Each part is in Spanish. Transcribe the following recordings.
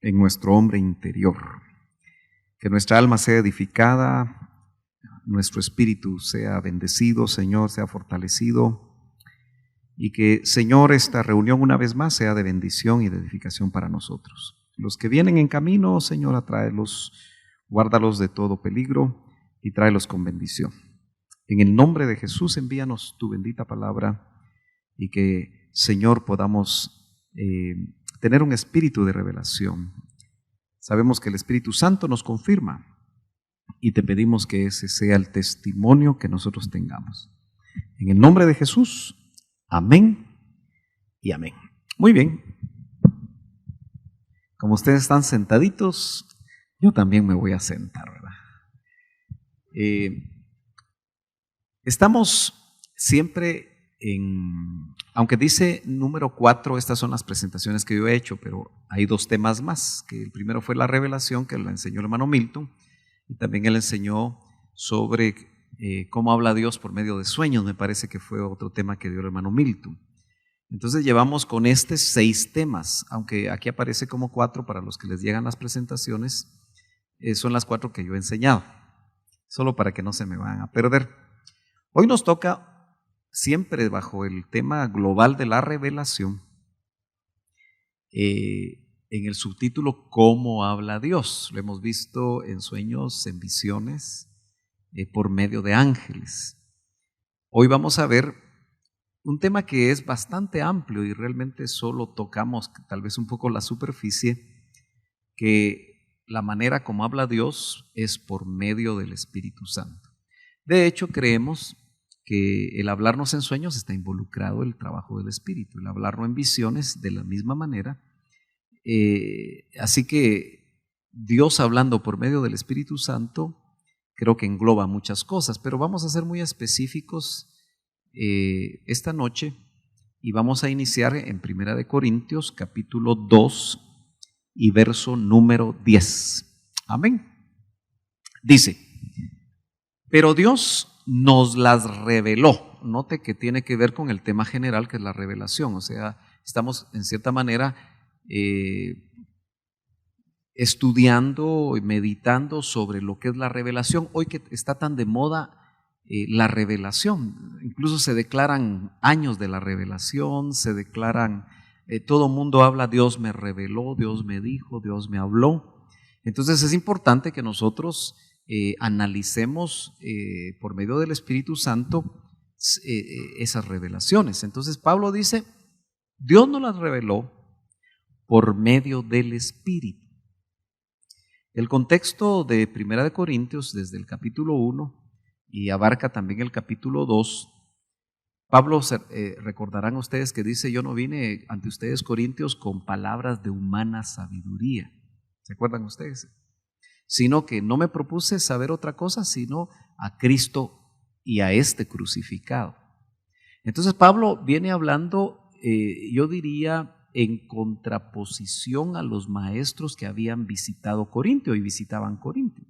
en nuestro hombre interior. Que nuestra alma sea edificada, nuestro espíritu sea bendecido, Señor, sea fortalecido. Y que, Señor, esta reunión una vez más sea de bendición y de edificación para nosotros. Los que vienen en camino, Señor, atráelos, guárdalos de todo peligro y tráelos con bendición. En el nombre de Jesús, envíanos tu bendita palabra y que, Señor, podamos tener un espíritu de revelación. Sabemos que el Espíritu Santo nos confirma y te pedimos que ese sea el testimonio que nosotros tengamos. En el nombre de Jesús, amén y amén. Muy bien. Como ustedes están sentaditos, yo también me voy a sentar, ¿verdad? Estamos siempre aunque dice número 4, estas son las presentaciones que yo he hecho, pero hay 2 temas más, que el primero fue la revelación, que la enseñó el hermano Milton, y también él enseñó sobre cómo habla Dios por medio de sueños, me parece que fue otro tema que dio el hermano Milton. Entonces llevamos con 6 temas, aunque aquí aparece como 4 para los que les llegan las presentaciones, son las 4 que yo he enseñado, solo para que no se me vayan a perder. Hoy nos toca, siempre bajo el tema global de la revelación, en el subtítulo ¿Cómo habla Dios? Lo hemos visto en sueños, en visiones, por medio de ángeles. Hoy vamos a ver un tema que es bastante amplio y realmente solo tocamos tal vez un poco la superficie, que la manera como habla Dios es por medio del Espíritu Santo. De hecho, creemos que el hablarnos en sueños está involucrado el trabajo del Espíritu, el hablarnos en visiones de la misma manera. Así que Dios hablando por medio del Espíritu Santo creo que engloba muchas cosas, pero vamos a ser muy específicos esta noche y vamos a iniciar en 1 Corintios capítulo 2 y verso número 10. Amén. Dice: pero Dios nos las reveló. Note que tiene que ver con el tema general, que es la revelación. O sea, estamos en cierta manera estudiando y meditando sobre lo que es la revelación. Hoy que está tan de moda la revelación, incluso se declaran años de la revelación, se declaran, todo mundo habla, Dios me reveló, Dios me dijo, Dios me habló. Entonces es importante que nosotros analicemos por medio del Espíritu Santo esas revelaciones. Entonces Pablo dice, Dios nos las reveló por medio del Espíritu. El contexto de 1 Corintios desde el capítulo 1 y abarca también el capítulo 2. Pablo, recordarán ustedes que dice, yo no vine ante ustedes, corintios, con palabras de humana sabiduría. ¿Se acuerdan ustedes? Sino que no me propuse saber otra cosa sino a Cristo y a este crucificado. Entonces Pablo viene hablando, yo diría, en contraposición a los maestros que habían visitado Corintio y visitaban Corintio.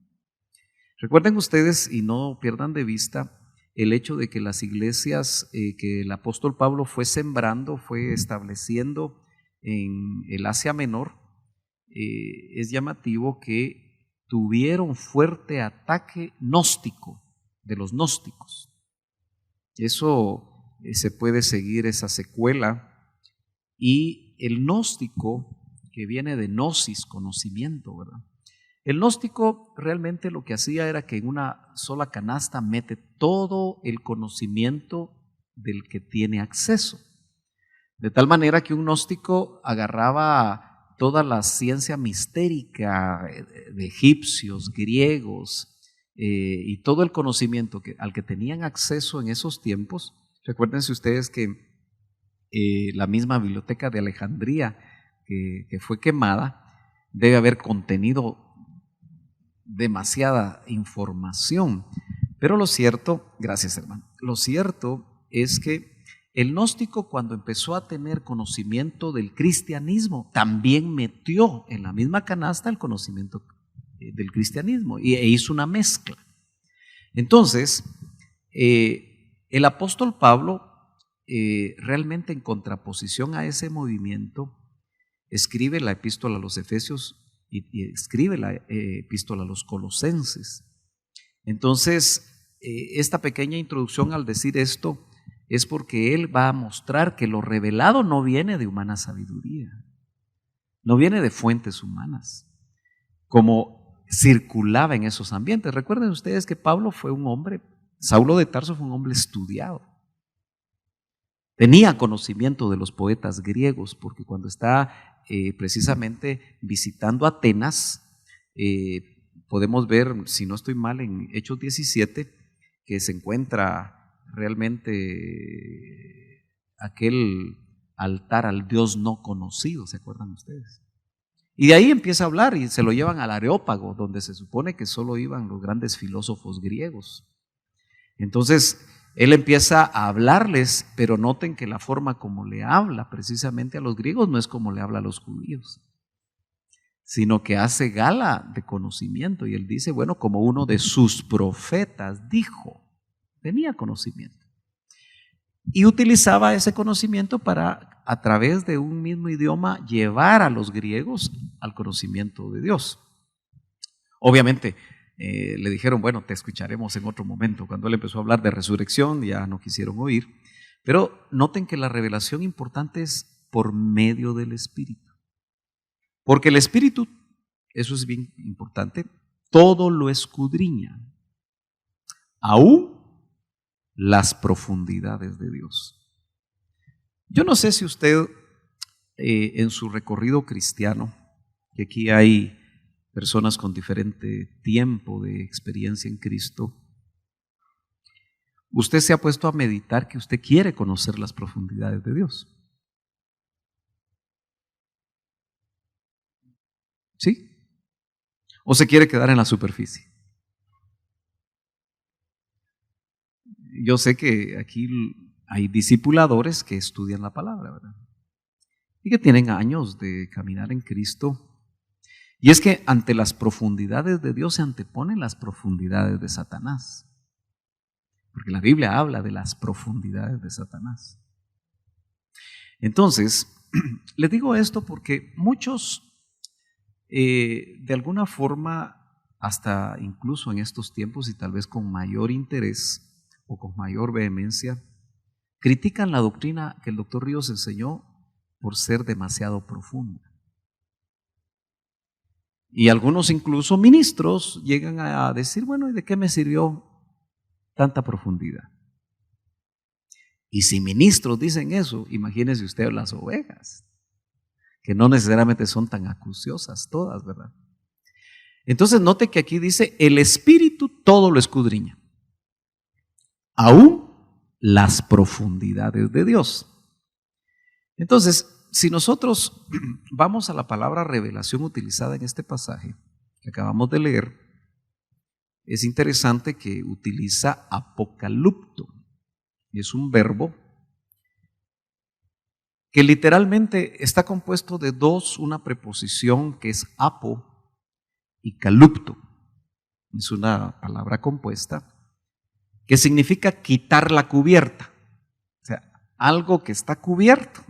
Recuerden ustedes y no pierdan de vista el hecho de que las iglesias que el apóstol Pablo fue sembrando, fue estableciendo en el Asia Menor, es llamativo que tuvieron fuerte ataque gnóstico de los gnósticos. Eso se puede seguir esa secuela. Y el gnóstico, que viene de gnosis, conocimiento, ¿verdad? El gnóstico realmente lo que hacía era que en una sola canasta mete todo el conocimiento del que tiene acceso. De tal manera que un gnóstico agarraba toda la ciencia mistérica de egipcios, griegos, y todo el conocimiento al que tenían acceso en esos tiempos. Recuérdense ustedes que la misma biblioteca de Alejandría que fue quemada debe haber contenido demasiada información, pero lo cierto, gracias hermano, lo cierto es que el gnóstico, cuando empezó a tener conocimiento del cristianismo, también metió en la misma canasta el conocimiento del cristianismo e hizo una mezcla. Entonces el apóstol Pablo, realmente en contraposición a ese movimiento, escribe la epístola a los Efesios y escribe la epístola a los Colosenses. Entonces, esta pequeña introducción al decir esto es porque él va a mostrar que lo revelado no viene de humana sabiduría, no viene de fuentes humanas, como circulaba en esos ambientes. Recuerden ustedes que Saulo de Tarso fue un hombre estudiado. Tenía conocimiento de los poetas griegos, porque cuando está precisamente visitando Atenas, podemos ver, si no estoy mal, en Hechos 17, que se encuentra realmente aquel altar al Dios no conocido, ¿se acuerdan ustedes? Y de ahí empieza a hablar y se lo llevan al Areópago, donde se supone que solo iban los grandes filósofos griegos. Entonces, él empieza a hablarles, pero noten que la forma como le habla precisamente a los griegos no es como le habla a los judíos, sino que hace gala de conocimiento. Y él dice, bueno, como uno de sus profetas dijo, tenía conocimiento. Y utilizaba ese conocimiento para, a través de un mismo idioma, llevar a los griegos al conocimiento de Dios. Obviamente, le dijeron, bueno, te escucharemos en otro momento. Cuando él empezó a hablar de resurrección, ya no quisieron oír. Pero noten que la revelación importante es por medio del Espíritu. Porque el Espíritu, eso es bien importante, todo lo escudriña, aún las profundidades de Dios. Yo no sé si usted en su recorrido cristiano, que aquí hay personas con diferente tiempo de experiencia en Cristo, usted se ha puesto a meditar que usted quiere conocer las profundidades de Dios. ¿Sí? ¿O se quiere quedar en la superficie? Yo sé que aquí hay discipuladores que estudian la palabra, ¿verdad? Y que tienen años de caminar en Cristo. Y es que ante las profundidades de Dios se anteponen las profundidades de Satanás. Porque la Biblia habla de las profundidades de Satanás. Entonces, les digo esto porque muchos, de alguna forma, hasta incluso en estos tiempos y tal vez con mayor interés o con mayor vehemencia, critican la doctrina que el doctor Ríos enseñó por ser demasiado profunda. Y algunos incluso ministros llegan a decir, bueno, ¿y de qué me sirvió tanta profundidad? Y si ministros dicen eso, imagínese usted las ovejas, que no necesariamente son tan acuciosas todas, ¿verdad? Entonces note que aquí dice, el Espíritu todo lo escudriña, aún las profundidades de Dios. Entonces, si nosotros vamos a la palabra revelación utilizada en este pasaje que acabamos de leer, es interesante que utiliza apocalupto. Es un verbo que literalmente está compuesto de dos, una preposición que es apo y calupto. Es una palabra compuesta que significa quitar la cubierta, o sea, algo que está cubierto.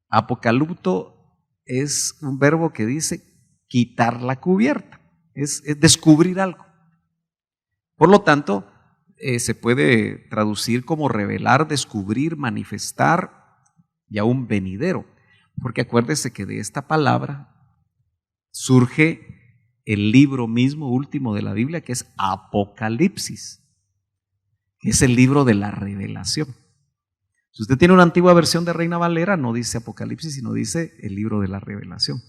Apocalupto es un verbo que dice quitar la cubierta, es descubrir algo. Por lo tanto, se puede traducir como revelar, descubrir, manifestar y aún venidero, porque acuérdese que de esta palabra surge el libro mismo último de la Biblia, que es Apocalipsis, que es el libro de la revelación. Si usted tiene una antigua versión de Reina Valera, no dice Apocalipsis, sino dice el libro de la revelación,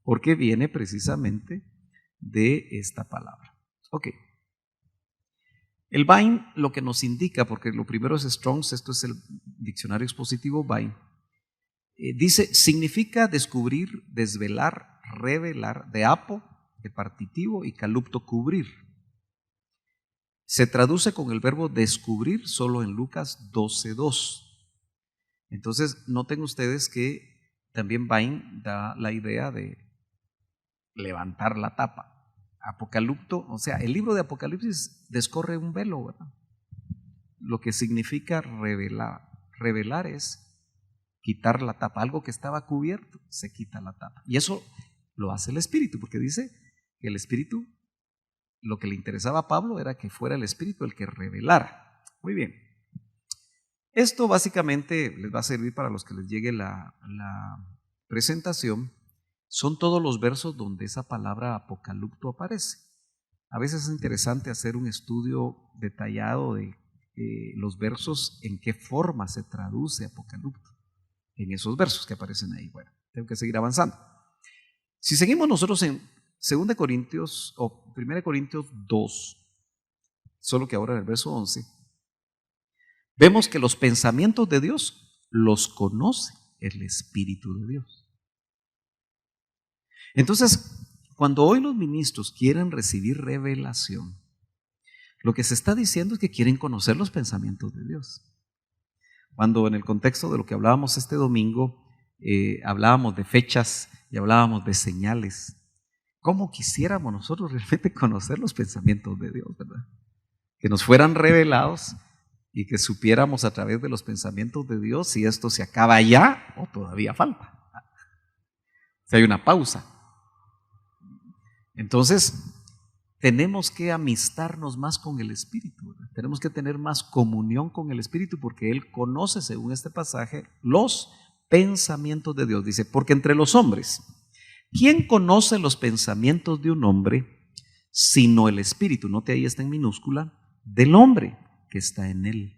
porque viene precisamente de esta palabra. Ok. El Vine lo que nos indica, porque lo primero es Strong's, esto es el diccionario expositivo Vine, dice, significa descubrir, desvelar, revelar, de apo, de partitivo, y calupto, cubrir. Se traduce con el verbo descubrir solo en Lucas 12:2. Entonces, noten ustedes que también Vine da la idea de levantar la tapa. Apocalipto, o sea, el libro de Apocalipsis descorre un velo, ¿verdad? Lo que significa revelar. Revelar es quitar la tapa. Algo que estaba cubierto, se quita la tapa. Y eso lo hace el Espíritu, porque dice que el Espíritu, lo que le interesaba a Pablo era que fuera el Espíritu el que revelara. Muy bien. Esto básicamente les va a servir para los que les llegue la presentación. Son todos los versos donde esa palabra apocalipto aparece. A veces es interesante hacer un estudio detallado de los versos, en qué forma se traduce apocalipto en esos versos que aparecen ahí. Bueno, tengo que seguir avanzando. Si seguimos nosotros en 2 Corintios o 1 Corintios 2, solo que ahora en el verso 11, vemos que los pensamientos de Dios los conoce el Espíritu de Dios. Entonces, cuando hoy los ministros quieren recibir revelación, lo que se está diciendo es que quieren conocer los pensamientos de Dios. Cuando en el contexto de lo que hablábamos este domingo, hablábamos de fechas y hablábamos de señales, ¿cómo quisiéramos nosotros realmente conocer los pensamientos de Dios, verdad? Que nos fueran revelados y que supiéramos a través de los pensamientos de Dios si esto se acaba ya o todavía falta. Si hay una pausa. Entonces, tenemos que amistarnos más con el Espíritu, ¿verdad? Tenemos que tener más comunión con el Espíritu porque Él conoce, según este pasaje, los pensamientos de Dios. Dice, porque entre los hombres, ¿quién conoce los pensamientos de un hombre sino el Espíritu? Note ahí está en minúscula, del hombre que está en él.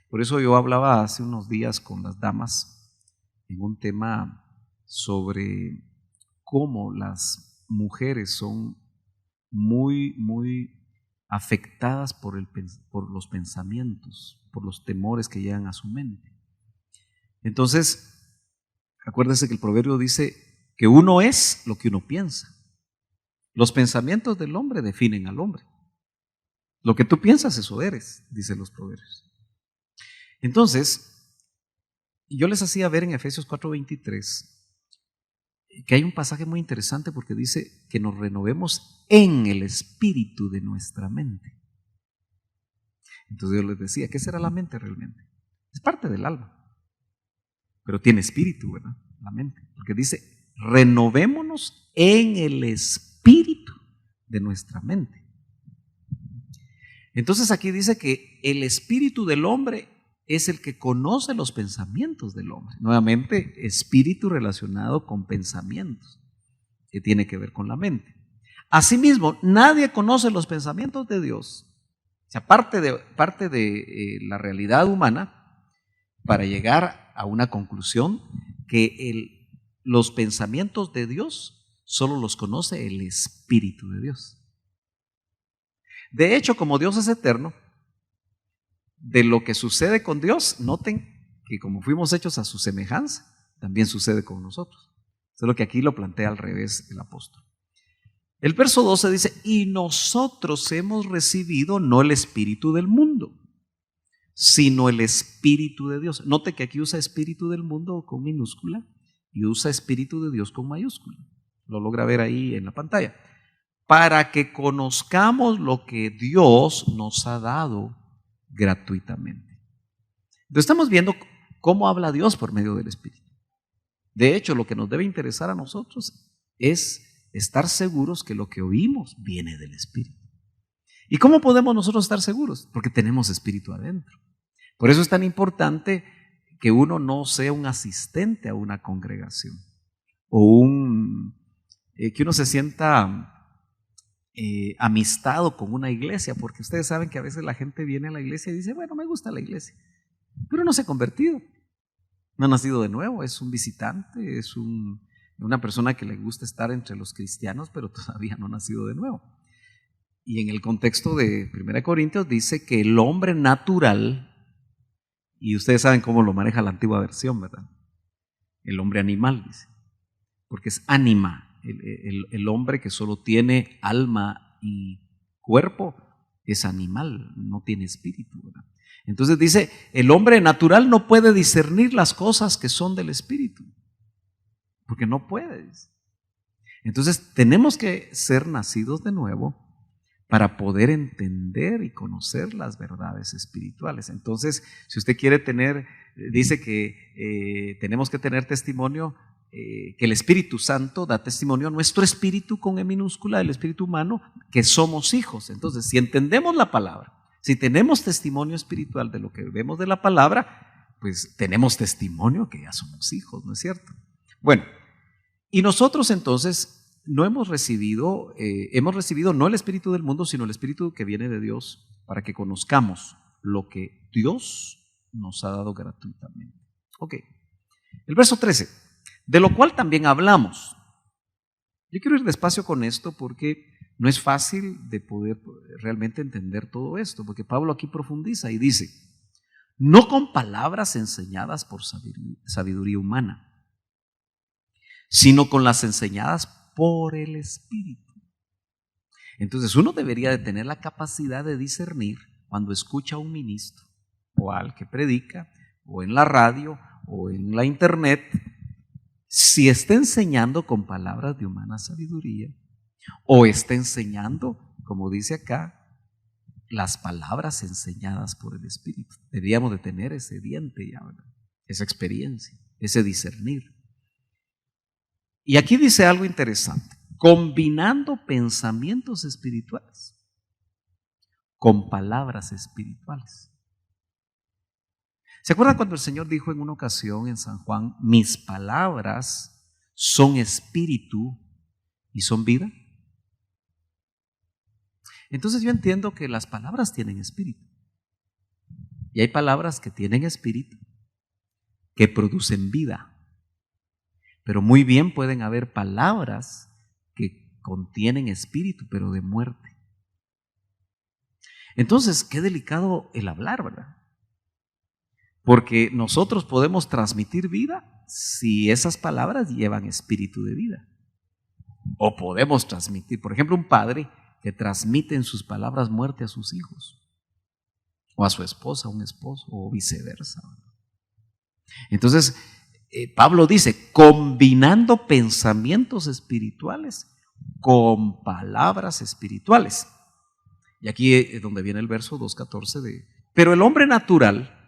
Por eso yo hablaba hace unos días con las damas en un tema sobre cómo las mujeres son muy afectadas por los pensamientos, por los temores que llegan a su mente. Entonces, acuérdense que el proverbio dice que uno es lo que uno piensa. Los pensamientos del hombre definen al hombre. Lo que tú piensas, eso eres, dicen los proverbios. Entonces, yo les hacía ver en Efesios 4:23 que hay un pasaje muy interesante porque dice que nos renovemos en el espíritu de nuestra mente. Entonces yo les decía, ¿qué será la mente realmente? Es parte del alma, pero tiene espíritu, ¿verdad? La mente, porque dice, renovémonos en el espíritu de nuestra mente. Entonces aquí dice que el espíritu del hombre es el que conoce los pensamientos del hombre. Nuevamente, espíritu relacionado con pensamientos, que tiene que ver con la mente. Asimismo, nadie conoce los pensamientos de Dios. O sea, parte de la realidad humana para llegar a una conclusión que los pensamientos de Dios solo los conoce el Espíritu de Dios. De hecho, como Dios es eterno, de lo que sucede con Dios, noten que como fuimos hechos a su semejanza, también sucede con nosotros. Solo que aquí lo plantea al revés el apóstol. El verso 12 dice, y nosotros hemos recibido no el espíritu del mundo, sino el Espíritu de Dios. Note que aquí usa espíritu del mundo con minúscula y usa espíritu de Dios con mayúscula. Lo logra ver ahí en la pantalla. Para que conozcamos lo que Dios nos ha dado gratuitamente. Entonces estamos viendo cómo habla Dios por medio del Espíritu. De hecho, lo que nos debe interesar a nosotros es estar seguros que lo que oímos viene del Espíritu. ¿Y cómo podemos nosotros estar seguros? Porque tenemos Espíritu adentro. Por eso es tan importante que uno no sea un asistente a una congregación o que uno se sienta amistado con una iglesia, porque ustedes saben que a veces la gente viene a la iglesia y dice, bueno, me gusta la iglesia, pero no se ha convertido, no ha nacido de nuevo, es un visitante, es una persona que le gusta estar entre los cristianos, pero todavía no ha nacido de nuevo. Y en el contexto de 1 Corintios dice que el hombre natural, y ustedes saben cómo lo maneja la antigua versión, ¿verdad? El hombre animal, dice, porque es ánima. El hombre que solo tiene alma y cuerpo es animal, no tiene espíritu, ¿verdad? Entonces dice, el hombre natural no puede discernir las cosas que son del espíritu, porque no puede. Entonces tenemos que ser nacidos de nuevo para poder entender y conocer las verdades espirituales. Entonces, si usted quiere tener, dice que tenemos que tener testimonio, que el Espíritu Santo da testimonio a nuestro espíritu con E minúscula, el espíritu humano, que somos hijos. Entonces, si entendemos la palabra, si tenemos testimonio espiritual de lo que vemos de la palabra, pues tenemos testimonio que ya somos hijos, ¿no es cierto? Bueno, y nosotros entonces no hemos recibido no el espíritu del mundo, sino el espíritu que viene de Dios, para que conozcamos lo que Dios nos ha dado gratuitamente. Ok, el verso 13, de lo cual también hablamos. Yo quiero ir despacio con esto porque no es fácil de poder realmente entender todo esto, porque Pablo aquí profundiza y dice, no con palabras enseñadas por sabiduría humana, sino con las enseñadas por el Espíritu. Entonces uno debería de tener la capacidad de discernir cuando escucha a un ministro o al que predica o en la radio o en la internet, si está enseñando con palabras de humana sabiduría o está enseñando, como dice acá, las palabras enseñadas por el Espíritu. Deberíamos de tener ese diente ya, ¿verdad? Esa experiencia, ese discernir. Y aquí dice algo interesante, combinando pensamientos espirituales con palabras espirituales. ¿Se acuerdan cuando el Señor dijo en una ocasión en San Juan, mis palabras son espíritu y son vida? Entonces yo entiendo que las palabras tienen espíritu. Y hay palabras que tienen espíritu, que producen vida. Pero muy bien pueden haber palabras que contienen espíritu, pero de muerte. Entonces, qué delicado el hablar, ¿verdad? Porque nosotros podemos transmitir vida si esas palabras llevan espíritu de vida. O podemos transmitir, por ejemplo, un padre que transmite en sus palabras muerte a sus hijos, o a su esposa, a un esposo, o viceversa. Entonces, Pablo dice, combinando pensamientos espirituales con palabras espirituales. Y aquí es donde viene el verso 2:14 de, pero el hombre natural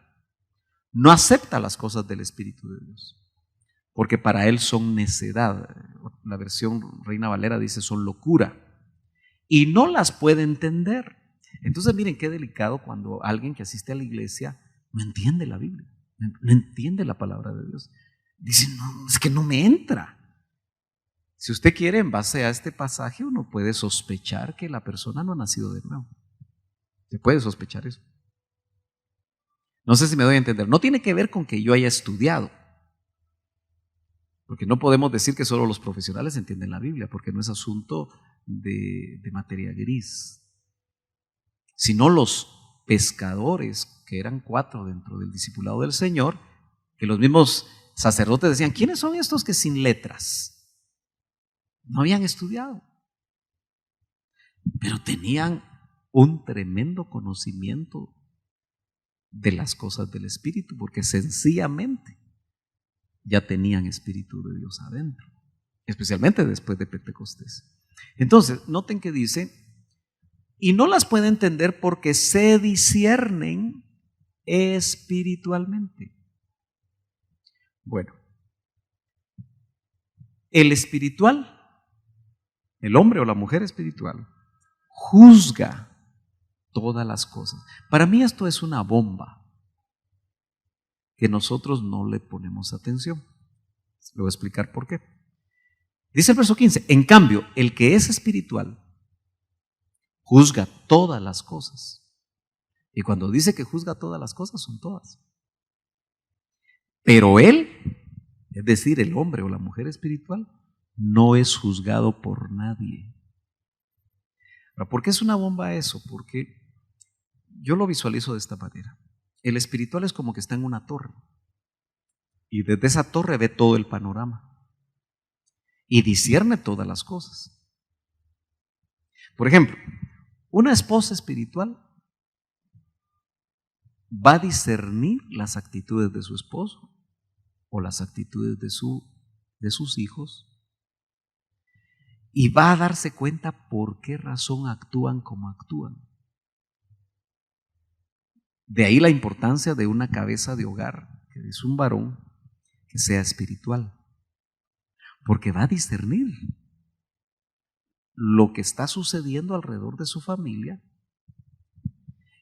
no acepta las cosas del Espíritu de Dios, porque para él son necedad. La versión Reina Valera dice son locura, y no las puede entender. Entonces miren qué delicado cuando alguien que asiste a la iglesia no entiende la Biblia, no entiende la palabra de Dios. Dice, no, es que no me entra. Si usted quiere, en base a este pasaje, uno puede sospechar que la persona no ha nacido de nuevo. Se puede sospechar eso. No sé si me doy a entender. No tiene que ver con que yo haya estudiado, porque no podemos decir que solo los profesionales entienden la Biblia, porque no es asunto de materia gris, sino los pescadores, que eran 4 dentro del discipulado del Señor, que los mismos sacerdotes decían, ¿quiénes son estos que sin letras no habían estudiado? Pero tenían un tremendo conocimiento de las cosas del Espíritu, porque sencillamente ya tenían Espíritu de Dios adentro, especialmente después de Pentecostés. Entonces, noten que dice, y no las puede entender porque se disciernen espiritualmente. Bueno, el espiritual, el hombre o la mujer espiritual, juzga todas las cosas. Para mí esto es una bomba que nosotros no le ponemos atención. Le voy a explicar por qué. Dice el verso 15, en cambio, el que es espiritual juzga todas las cosas. Y cuando dice que juzga todas las cosas, son todas. Pero él, es decir, el hombre o la mujer espiritual, no es juzgado por nadie. ¿Por qué es una bomba eso? Porque yo lo visualizo de esta manera. El espiritual es como que está en una torre y desde esa torre ve todo el panorama y discierne todas las cosas. Por ejemplo, una esposa espiritual va a discernir las actitudes de su esposo o las actitudes de sus hijos, y va a darse cuenta por qué razón actúan como actúan. De ahí la importancia de una cabeza de hogar, que es un varón que sea espiritual, porque va a discernir lo que está sucediendo alrededor de su familia.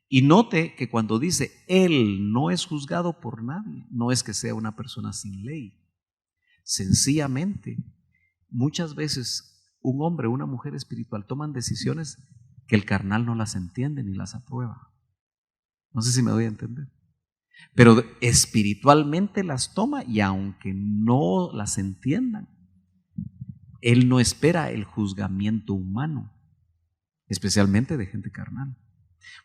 Y note que cuando dice él no es juzgado por nadie, no es que sea una persona sin ley. Sencillamente, muchas veces un hombre o una mujer espiritual toman decisiones que el carnal no las entiende ni las aprueba. No sé si me doy a entender. Pero espiritualmente las toma, y aunque no las entiendan, él no espera el juzgamiento humano, especialmente de gente carnal.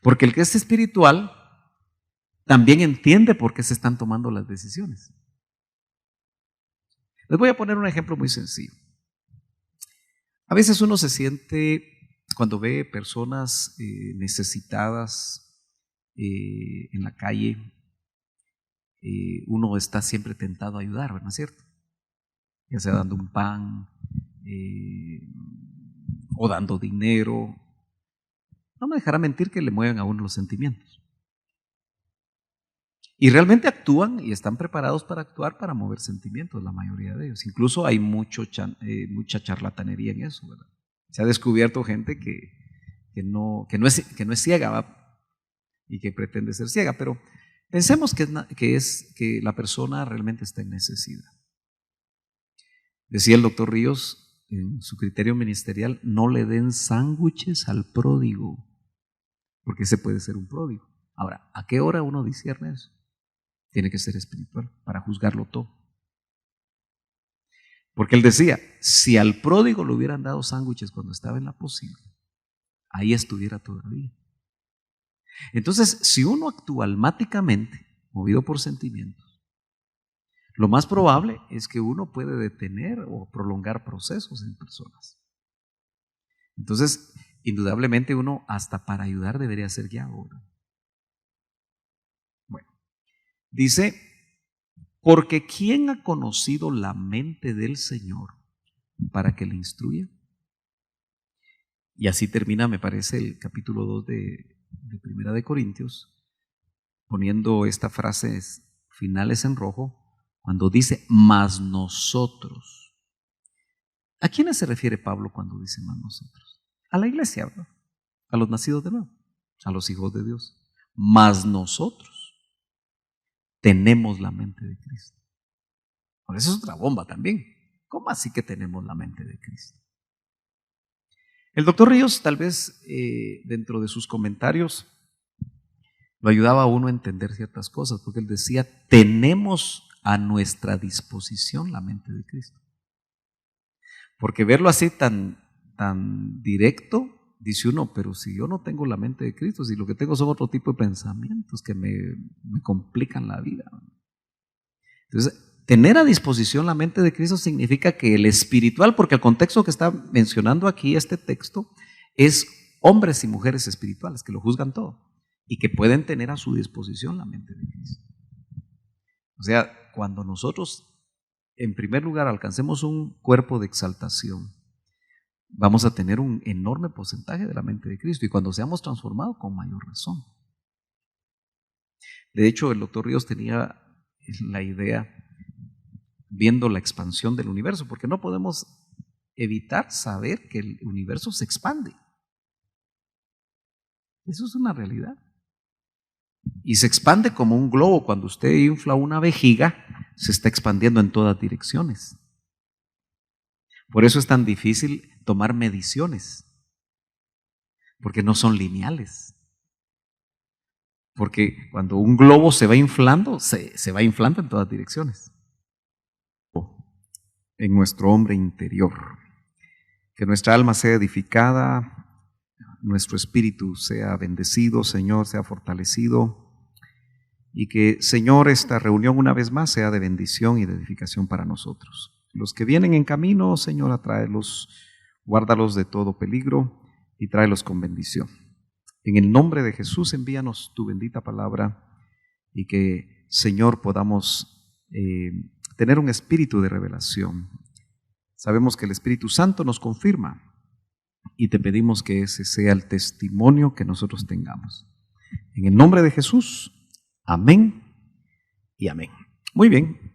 Porque el que es espiritual también entiende por qué se están tomando las decisiones. Les voy a poner un ejemplo muy sencillo. A veces uno se siente, cuando ve personas necesitadas en la calle, uno está siempre tentado a ayudar, ¿no es cierto? Ya sea dando un pan o dando dinero. No me dejará mentir que le mueven a uno los sentimientos. Y realmente actúan y están preparados para actuar, para mover sentimientos, la mayoría de ellos. Incluso hay mucha charlatanería en eso, ¿verdad? Se ha descubierto gente que no es ciega, ¿va? Y que pretende ser ciega, pero pensemos que la persona realmente está en necesidad. Decía el doctor Ríos en su criterio ministerial: no le den sándwiches al pródigo, porque ese puede ser un pródigo. Ahora, ¿a qué hora uno discierne eso? Tiene que ser espiritual para juzgarlo todo. Porque él decía, si al pródigo le hubieran dado sándwiches cuando estaba en la posible, ahí estuviera todavía. Entonces, si uno actúa almáticamente, movido por sentimientos, lo más probable es que uno puede detener o prolongar procesos en personas. Entonces, indudablemente uno hasta para ayudar debería ser guiado. Bueno, dice, porque ¿quién ha conocido la mente del Señor para que le instruya? Y así termina, me parece, el capítulo 2 de Primera de Corintios, poniendo estas frases finales en rojo, cuando dice, mas nosotros. ¿A quiénes se refiere Pablo cuando dice más nosotros? A la iglesia, ¿verdad? A los nacidos de nuevo, a los hijos de Dios. Mas nosotros tenemos la mente de Cristo. Por eso es otra bomba también. ¿Cómo así que tenemos la mente de Cristo? El doctor Ríos, tal vez dentro de sus comentarios, lo ayudaba a uno a entender ciertas cosas, porque él decía, tenemos a nuestra disposición la mente de Cristo. Porque verlo así tan directo, dice uno, pero si yo no tengo la mente de Cristo, si lo que tengo son otro tipo de pensamientos que me complican la vida. Entonces, tener a disposición la mente de Cristo significa que el espiritual, porque el contexto que está mencionando aquí este texto es hombres y mujeres espirituales que lo juzgan todo y que pueden tener a su disposición la mente de Cristo. O sea, cuando nosotros en primer lugar alcancemos un cuerpo de exaltación, vamos a tener un enorme porcentaje de la mente de Cristo, y cuando seamos transformados, con mayor razón. De hecho, el doctor Ríos tenía la idea, viendo la expansión del universo, porque no podemos evitar saber que el universo se expande. Eso es una realidad. Y se expande como un globo. Cuando usted infla una vejiga, se está expandiendo en todas direcciones. Por eso es tan difícil tomar mediciones, porque no son lineales. Porque cuando un globo se va inflando, se va inflando en todas direcciones. En nuestro hombre interior. Que nuestra alma sea edificada, nuestro espíritu sea bendecido, Señor, sea fortalecido. Y que, Señor, esta reunión una vez más sea de bendición y de edificación para nosotros. Los que vienen en camino, Señor, atráelos, guárdalos de todo peligro y tráelos con bendición. En el nombre de Jesús, envíanos tu bendita palabra y que, Señor, podamos tener un espíritu de revelación Sabemos que el Espíritu Santo nos confirma y te pedimos que ese sea el testimonio que nosotros tengamos. En el nombre de Jesús, amén y amén. Muy bien.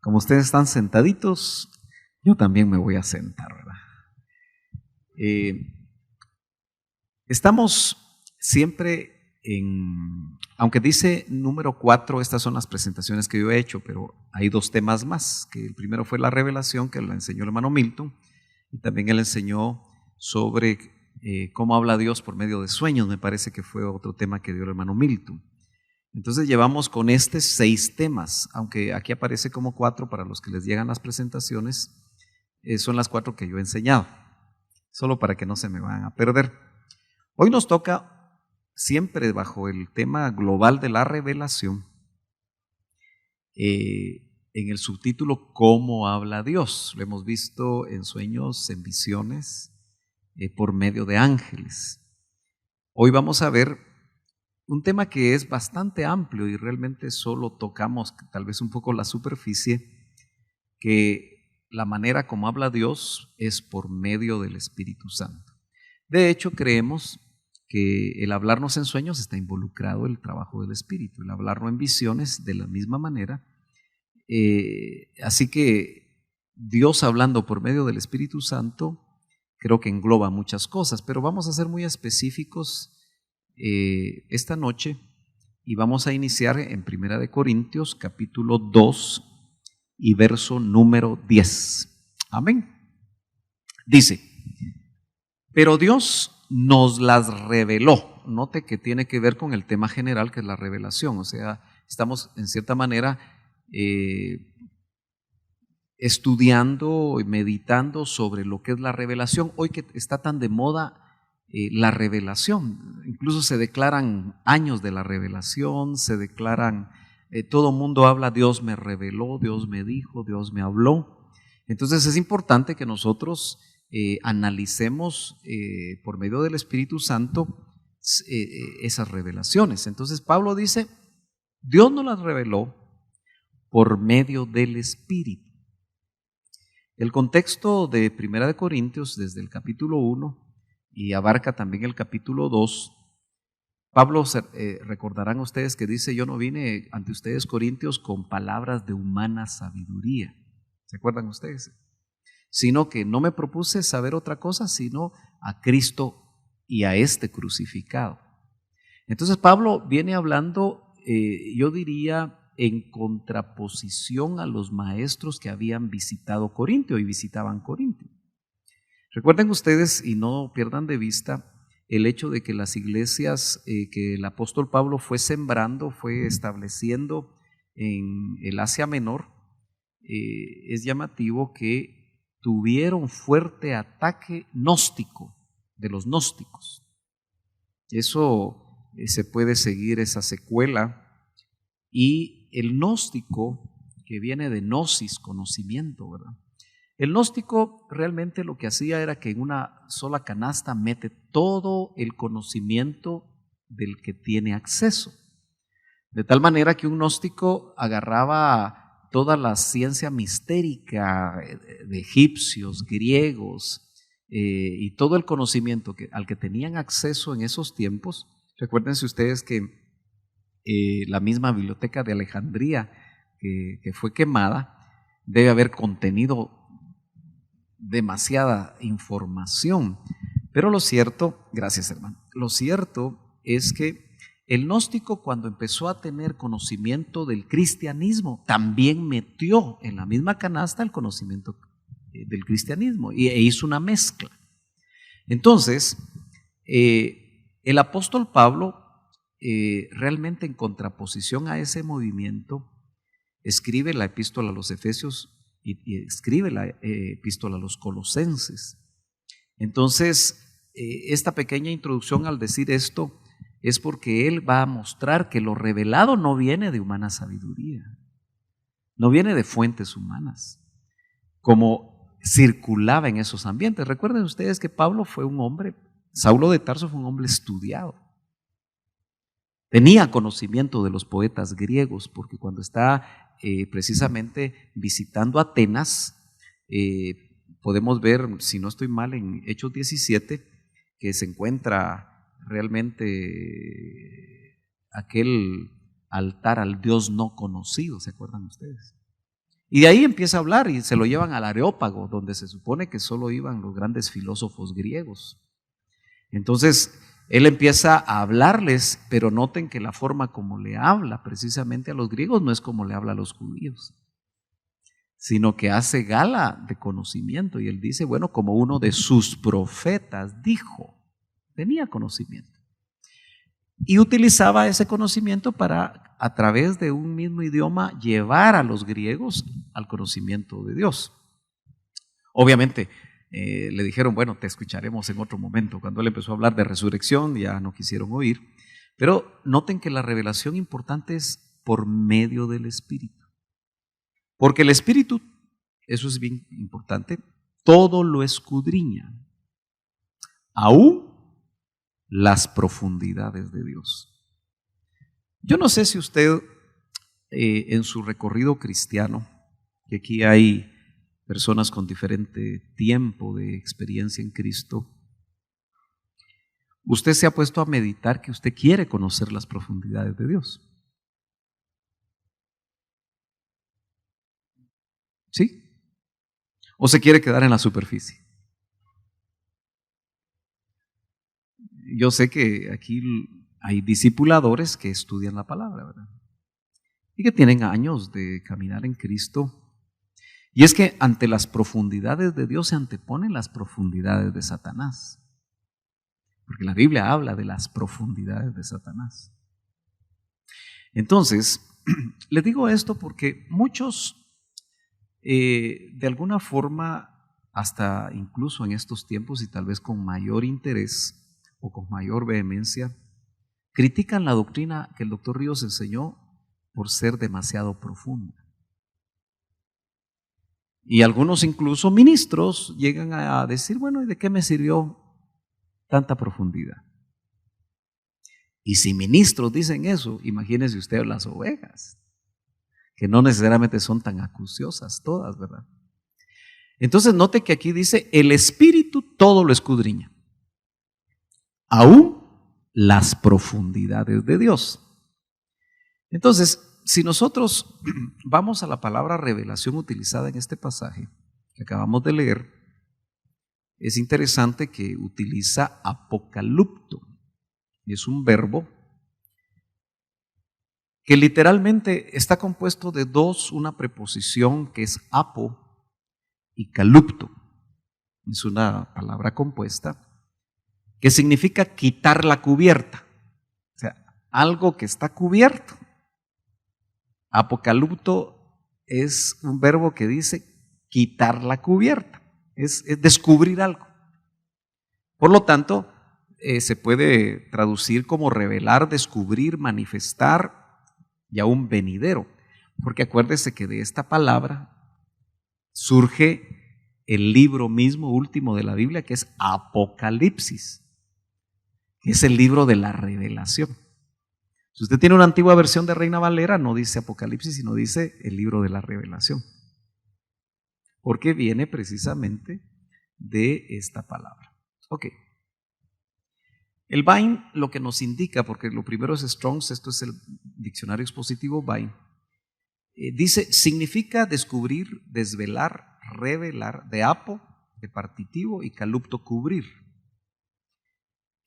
Como ustedes están sentaditos, yo también me voy a sentar, ¿verdad? Estamos siempre aunque dice número 4, estas son las presentaciones que yo he hecho, pero hay 2 temas más, que el primero fue la revelación, que la enseñó el hermano Milton, y también él enseñó sobre cómo habla Dios por medio de sueños, me parece que fue otro tema que dio el hermano Milton. Entonces llevamos con 6 temas, aunque aquí aparece como 4 para los que les llegan las presentaciones, son las 4 que yo he enseñado, solo para que no se me vayan a perder. Hoy nos toca, siempre bajo el tema global de la revelación, en el subtítulo ¿Cómo habla Dios? Lo hemos visto en sueños, en visiones, por medio de ángeles. Hoy vamos a ver un tema que es bastante amplio y realmente solo tocamos tal vez un poco la superficie, que la manera como habla Dios es por medio del Espíritu Santo. De hecho, creemos que el hablarnos en sueños está involucrado el trabajo del Espíritu, el hablarnos en visiones de la misma manera. Así que Dios hablando por medio del Espíritu Santo creo que engloba muchas cosas, pero vamos a ser muy específicos esta noche y vamos a iniciar en 1 Corintios capítulo 2 y verso número 10. Amén. Dice, pero Dios nos las reveló. Note que tiene que ver con el tema general que es la revelación, o sea, estamos en cierta manera estudiando y meditando sobre lo que es la revelación. Hoy que está tan de moda la revelación, incluso se declaran años de la revelación, se declaran, todo mundo habla, Dios me reveló, Dios me dijo, Dios me habló. Entonces es importante que nosotros analicemos por medio del Espíritu Santo esas revelaciones. Entonces Pablo dice, Dios nos las reveló por medio del Espíritu. El contexto de 1 Corintios desde el capítulo 1 y abarca también el capítulo 2. Pablo, recordarán ustedes que dice, yo no vine ante ustedes, Corintios, con palabras de humana sabiduría. ¿Se acuerdan ustedes? Sino que no me propuse saber otra cosa, sino a Cristo y a este crucificado. Entonces Pablo viene hablando, yo diría, en contraposición a los maestros que habían visitado Corintio y visitaban Corintio. Recuerden ustedes y no pierdan de vista el hecho de que las iglesias que el apóstol Pablo fue sembrando, fue estableciendo en el Asia Menor, es llamativo que tuvieron fuerte ataque gnóstico de los gnósticos. Eso se puede seguir esa secuela. Y el gnóstico, que viene de gnosis, conocimiento, ¿verdad? El gnóstico realmente lo que hacía era que en una sola canasta mete todo el conocimiento del que tiene acceso. De tal manera que un gnóstico agarraba toda la ciencia mistérica de egipcios, griegos, y todo el conocimiento al que tenían acceso en esos tiempos. Recuérdense ustedes que la misma biblioteca de Alejandría que fue quemada debe haber contenido demasiada información, pero lo cierto, gracias hermano, lo cierto es que el gnóstico cuando empezó a tener conocimiento del cristianismo también metió en la misma canasta el conocimiento del cristianismo e hizo una mezcla. Entonces el apóstol Pablo realmente en contraposición a ese movimiento, escribe la epístola a los Efesios y escribe la epístola a los Colosenses. Entonces, esta pequeña introducción al decir esto es porque él va a mostrar que lo revelado no viene de humana sabiduría, no viene de fuentes humanas, como circulaba en esos ambientes. Recuerden ustedes que Pablo fue un hombre, Saulo de Tarso fue un hombre estudiado. Tenía conocimiento de los poetas griegos, porque cuando está precisamente visitando Atenas. Podemos ver, si no estoy mal, en Hechos 17, que se encuentra realmente aquel altar al Dios no conocido, ¿se acuerdan ustedes? Y de ahí empieza a hablar y se lo llevan al Areópago, donde se supone que solo iban los grandes filósofos griegos. Entonces, él empieza a hablarles, pero noten que la forma como le habla precisamente a los griegos no es como le habla a los judíos, sino que hace gala de conocimiento. Y él dice, bueno, como uno de sus profetas dijo, tenía conocimiento. Y utilizaba ese conocimiento para, a través de un mismo idioma, llevar a los griegos al conocimiento de Dios. Obviamente, le dijeron, bueno, te escucharemos en otro momento. Cuando él empezó a hablar de resurrección, ya no quisieron oír. Pero noten que la revelación importante es por medio del Espíritu. Porque el Espíritu, eso es bien importante, todo lo escudriña, aún las profundidades de Dios. Yo no sé si usted en su recorrido cristiano, que aquí hay personas con diferente tiempo de experiencia en Cristo, usted se ha puesto a meditar que usted quiere conocer las profundidades de Dios. ¿Sí? ¿O se quiere quedar en la superficie? Yo sé que aquí hay discipuladores que estudian la palabra, ¿verdad? Y que tienen años de caminar en Cristo. Y es que ante las profundidades de Dios se anteponen las profundidades de Satanás. Porque la Biblia habla de las profundidades de Satanás. Entonces, les digo esto porque muchos, de alguna forma, hasta incluso en estos tiempos y tal vez con mayor interés o con mayor vehemencia, critican la doctrina que el doctor Ríos enseñó por ser demasiado profunda. Y algunos incluso ministros llegan a decir, bueno, ¿y de qué me sirvió tanta profundidad? Y si ministros dicen eso, imagínense usted las ovejas, que no necesariamente son tan acuciosas todas, ¿verdad? Entonces note que aquí dice, el Espíritu todo lo escudriña, aún las profundidades de Dios. Entonces, si nosotros vamos a la palabra revelación utilizada en este pasaje que acabamos de leer, es interesante que utiliza apocalupto. Es un verbo que literalmente está compuesto de dos, una preposición que es apo y calupto. Es una palabra compuesta que significa quitar la cubierta. O sea, algo que está cubierto. Apocalupto es un verbo que dice quitar la cubierta, es descubrir algo. Por lo tanto, se puede traducir como revelar, descubrir, manifestar y aún venidero. Porque acuérdese que de esta palabra surge el libro mismo último de la Biblia, que es Apocalipsis, que es el libro de la revelación. Si usted tiene una antigua versión de Reina Valera, no dice Apocalipsis, sino dice el libro de la revelación. Porque viene precisamente de esta palabra. Ok. El Vine lo que nos indica, porque lo primero es Strong's, esto es el diccionario expositivo Vine, dice, significa descubrir, desvelar, revelar, de apo, de partitivo, y calupto, cubrir.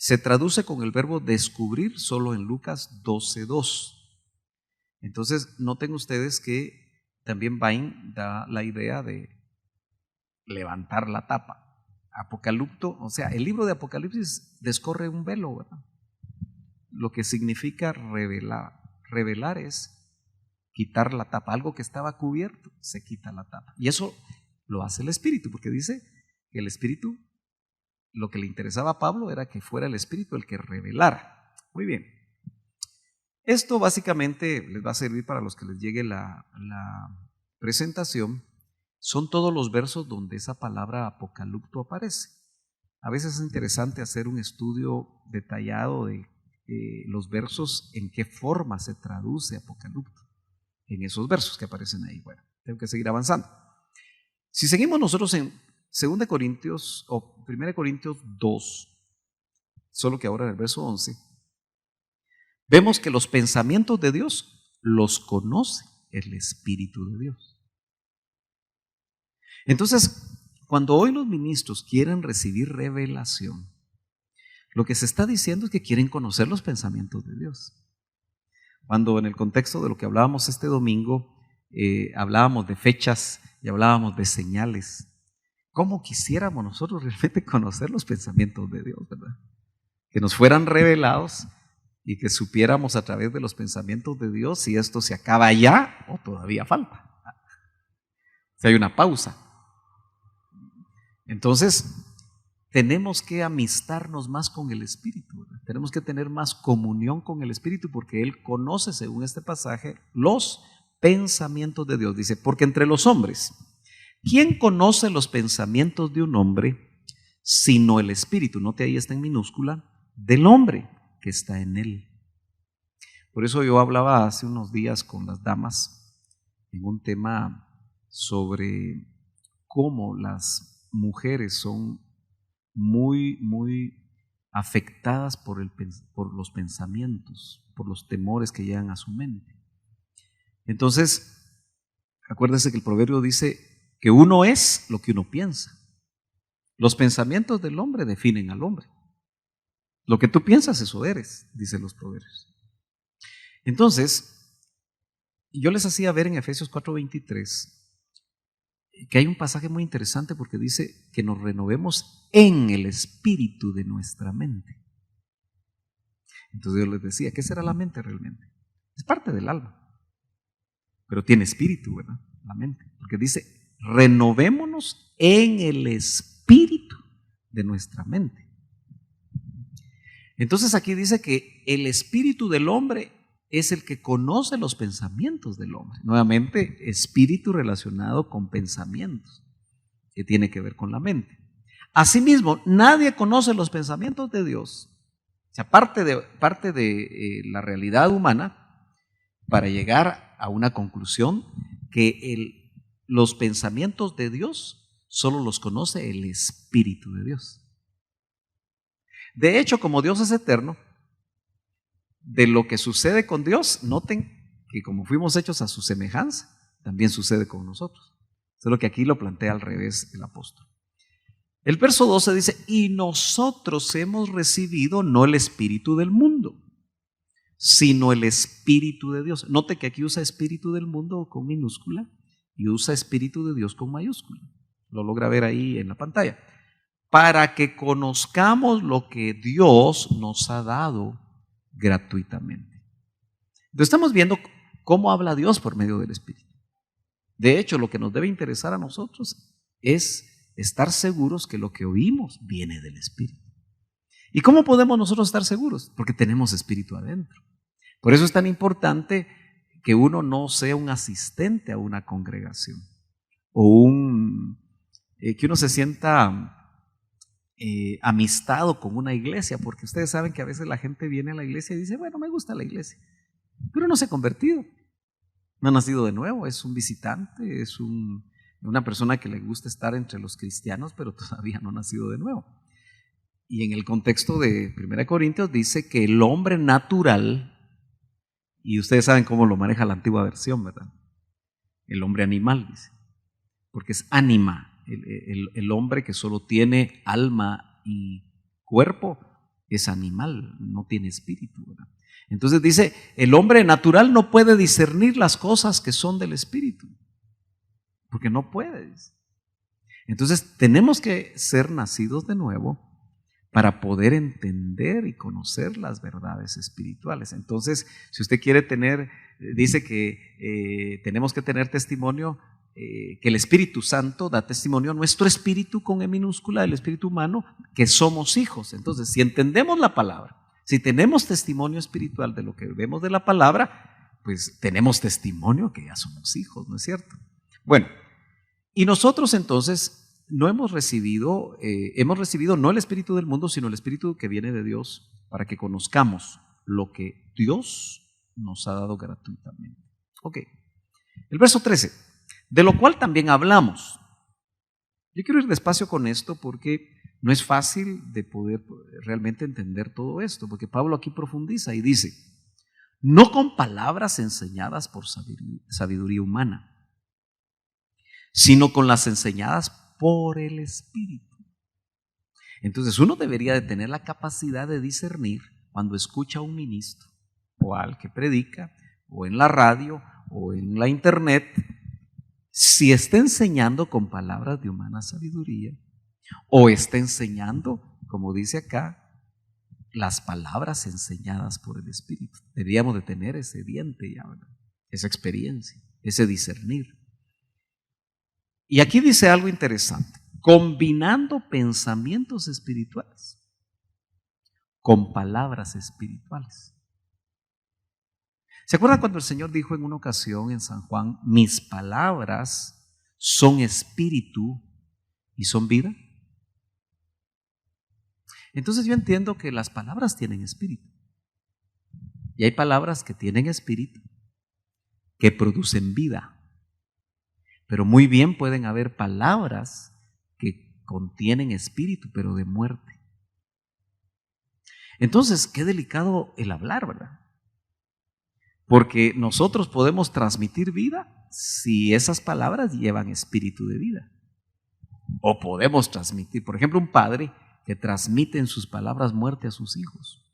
Se traduce con el verbo descubrir solo en Lucas 12:2. Entonces, noten ustedes que también Vine da la idea de levantar la tapa. Apocalipto, o sea, el libro de Apocalipsis descorre un velo, ¿verdad? Lo que significa revelar. Revelar es quitar la tapa. Algo que estaba cubierto, se quita la tapa. Y eso lo hace el Espíritu, porque dice que el Espíritu, lo que le interesaba a Pablo era que fuera el Espíritu el que revelara. Muy bien. Esto básicamente les va a servir para los que les llegue la presentación. Son todos los versos donde esa palabra apocalipto aparece. A veces es interesante hacer un estudio detallado de los versos, en qué forma se traduce apocalipto. en esos versos que aparecen ahí. Bueno, tengo que seguir avanzando. Si seguimos nosotros en 2 Corintios o 1 Corintios 2, solo que ahora en el verso 11, vemos que los pensamientos de Dios los conoce el Espíritu de Dios. Entonces, cuando hoy los ministros quieren recibir revelación, lo que se está diciendo es que quieren conocer los pensamientos de Dios. Cuando en el contexto de lo que hablábamos este domingo, hablábamos de fechas y hablábamos de señales, ¿cómo quisiéramos nosotros realmente conocer los pensamientos de Dios, verdad? Que nos fueran revelados y que supiéramos a través de los pensamientos de Dios si esto se acaba ya o todavía falta. Si hay una pausa. Entonces, tenemos que amistarnos más con el Espíritu, ¿verdad? Tenemos que tener más comunión con el Espíritu porque Él conoce, según este pasaje, los pensamientos de Dios. Dice, porque entre los hombres, ¿quién conoce los pensamientos de un hombre sino el Espíritu? Note ahí está en minúscula, del hombre que está en él. Por eso yo hablaba hace unos días con las damas en un tema sobre cómo las mujeres son muy afectadas por los pensamientos, por los temores que llegan a su mente. Entonces, acuérdese que el proverbio dice que uno es lo que uno piensa. Los pensamientos del hombre definen al hombre. Lo que tú piensas, eso eres, dicen los proverbios. Entonces, yo les hacía ver en Efesios 4:23 que hay un pasaje muy interesante porque dice que nos renovemos en el espíritu de nuestra mente. Entonces yo les decía, ¿qué será la mente realmente? Es parte del alma, pero tiene espíritu, ¿verdad? La mente, porque dice, renovémonos en el espíritu de nuestra mente. Entonces aquí dice que el espíritu del hombre es el que conoce los pensamientos del hombre. Nuevamente, espíritu relacionado con pensamientos, que tiene que ver con la mente. Asimismo, nadie conoce los pensamientos de Dios. O sea, parte de la realidad humana para llegar a una conclusión que los pensamientos de Dios solo los conoce el Espíritu de Dios. De hecho, como Dios es eterno, de lo que sucede con Dios, noten que como fuimos hechos a su semejanza, también sucede con nosotros. Solo que aquí lo plantea al revés el apóstol. El verso 12 dice, y nosotros hemos recibido no el espíritu del mundo, sino el Espíritu de Dios. Note que aquí usa espíritu del mundo con minúscula y usa espíritu de Dios con mayúscula. Lo logra ver ahí en la pantalla. Para que conozcamos lo que Dios nos ha dado gratuitamente. Entonces estamos viendo cómo habla Dios por medio del Espíritu. De hecho, lo que nos debe interesar a nosotros es estar seguros que lo que oímos viene del Espíritu. ¿Y cómo podemos nosotros estar seguros? Porque tenemos Espíritu adentro. Por eso es tan importante que uno no sea un asistente a una congregación o que uno se sienta amistado con una iglesia, porque ustedes saben que a veces la gente viene a la iglesia y dice, bueno, me gusta la iglesia, pero no se ha convertido, no ha nacido de nuevo, es un visitante, es una persona que le gusta estar entre los cristianos, pero todavía no ha nacido de nuevo. Y en el contexto de 1 Corintios dice que el hombre natural, y ustedes saben cómo lo maneja la antigua versión, ¿verdad? El hombre animal, dice, porque es ánima. El hombre que solo tiene alma y cuerpo es animal, no tiene espíritu, ¿verdad? Entonces dice, el hombre natural no puede discernir las cosas que son del espíritu, porque no puede. Entonces tenemos que ser nacidos de nuevo para poder entender y conocer las verdades espirituales. Entonces, si usted quiere dice que tenemos que tener testimonio, que el Espíritu Santo da testimonio a nuestro espíritu con E minúscula, el espíritu humano, que somos hijos. Entonces, si entendemos la palabra, si tenemos testimonio espiritual de lo que vemos de la palabra, pues tenemos testimonio que ya somos hijos, ¿no es cierto? Bueno, y nosotros entonces hemos recibido no el espíritu del mundo, sino el espíritu que viene de Dios, para que conozcamos lo que Dios nos ha dado gratuitamente. Ok. El verso 13, de lo cual también hablamos. Yo quiero ir despacio con esto porque no es fácil de poder realmente entender todo esto, porque Pablo aquí profundiza y dice, no con palabras enseñadas por sabiduría humana, sino con las enseñadas por el Espíritu. Entonces uno debería de tener la capacidad de discernir cuando escucha a un ministro o al que predica o en la radio o en la internet, si está enseñando con palabras de humana sabiduría o está enseñando, como dice acá, las palabras enseñadas por el Espíritu. Deberíamos de tener ese diente ya, ¿verdad? Esa experiencia, ese discernir. Y aquí dice algo interesante, combinando pensamientos espirituales con palabras espirituales. ¿Se acuerdan cuando el Señor dijo en una ocasión en San Juan, mis palabras son espíritu y son vida? Entonces yo entiendo que las palabras tienen espíritu. Y hay palabras que tienen espíritu, que producen vida. Pero muy bien pueden haber palabras que contienen espíritu, pero de muerte. Entonces, qué delicado el hablar, ¿verdad? Porque nosotros podemos transmitir vida si esas palabras llevan espíritu de vida. O podemos transmitir, por ejemplo, un padre que transmite en sus palabras muerte a sus hijos,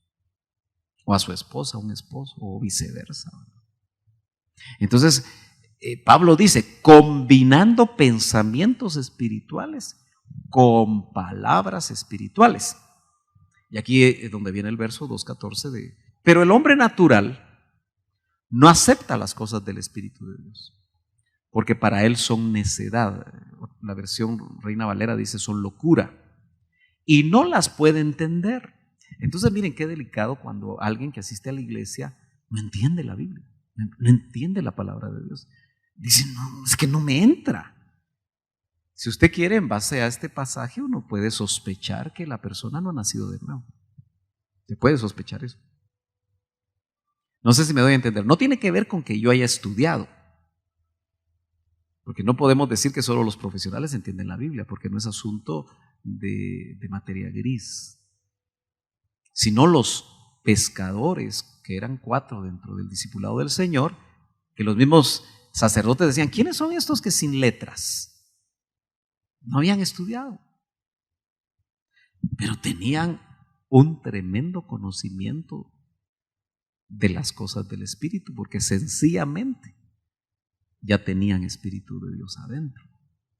o a su esposa, a un esposo, o viceversa. Entonces, Pablo dice, combinando pensamientos espirituales con palabras espirituales. Y aquí es donde viene el verso 2:14 de, pero el hombre natural no acepta las cosas del Espíritu de Dios, porque para él son necedad. La versión Reina Valera dice son locura, y no las puede entender. Entonces miren qué delicado cuando alguien que asiste a la iglesia no entiende la Biblia, no entiende la palabra de Dios. Dice, no, es que no me entra. Si usted quiere, en base a este pasaje, uno puede sospechar que la persona no ha nacido de nuevo. Se puede sospechar eso. No sé si me doy a entender. No tiene que ver con que yo haya estudiado, porque no podemos decir que solo los profesionales entienden la Biblia, porque no es asunto de materia gris, sino los pescadores, que eran 4 dentro del discipulado del Señor, que los mismos sacerdotes decían, ¿quiénes son estos que sin letras? No habían estudiado, pero tenían un tremendo conocimiento de las cosas del Espíritu, porque sencillamente ya tenían Espíritu de Dios adentro,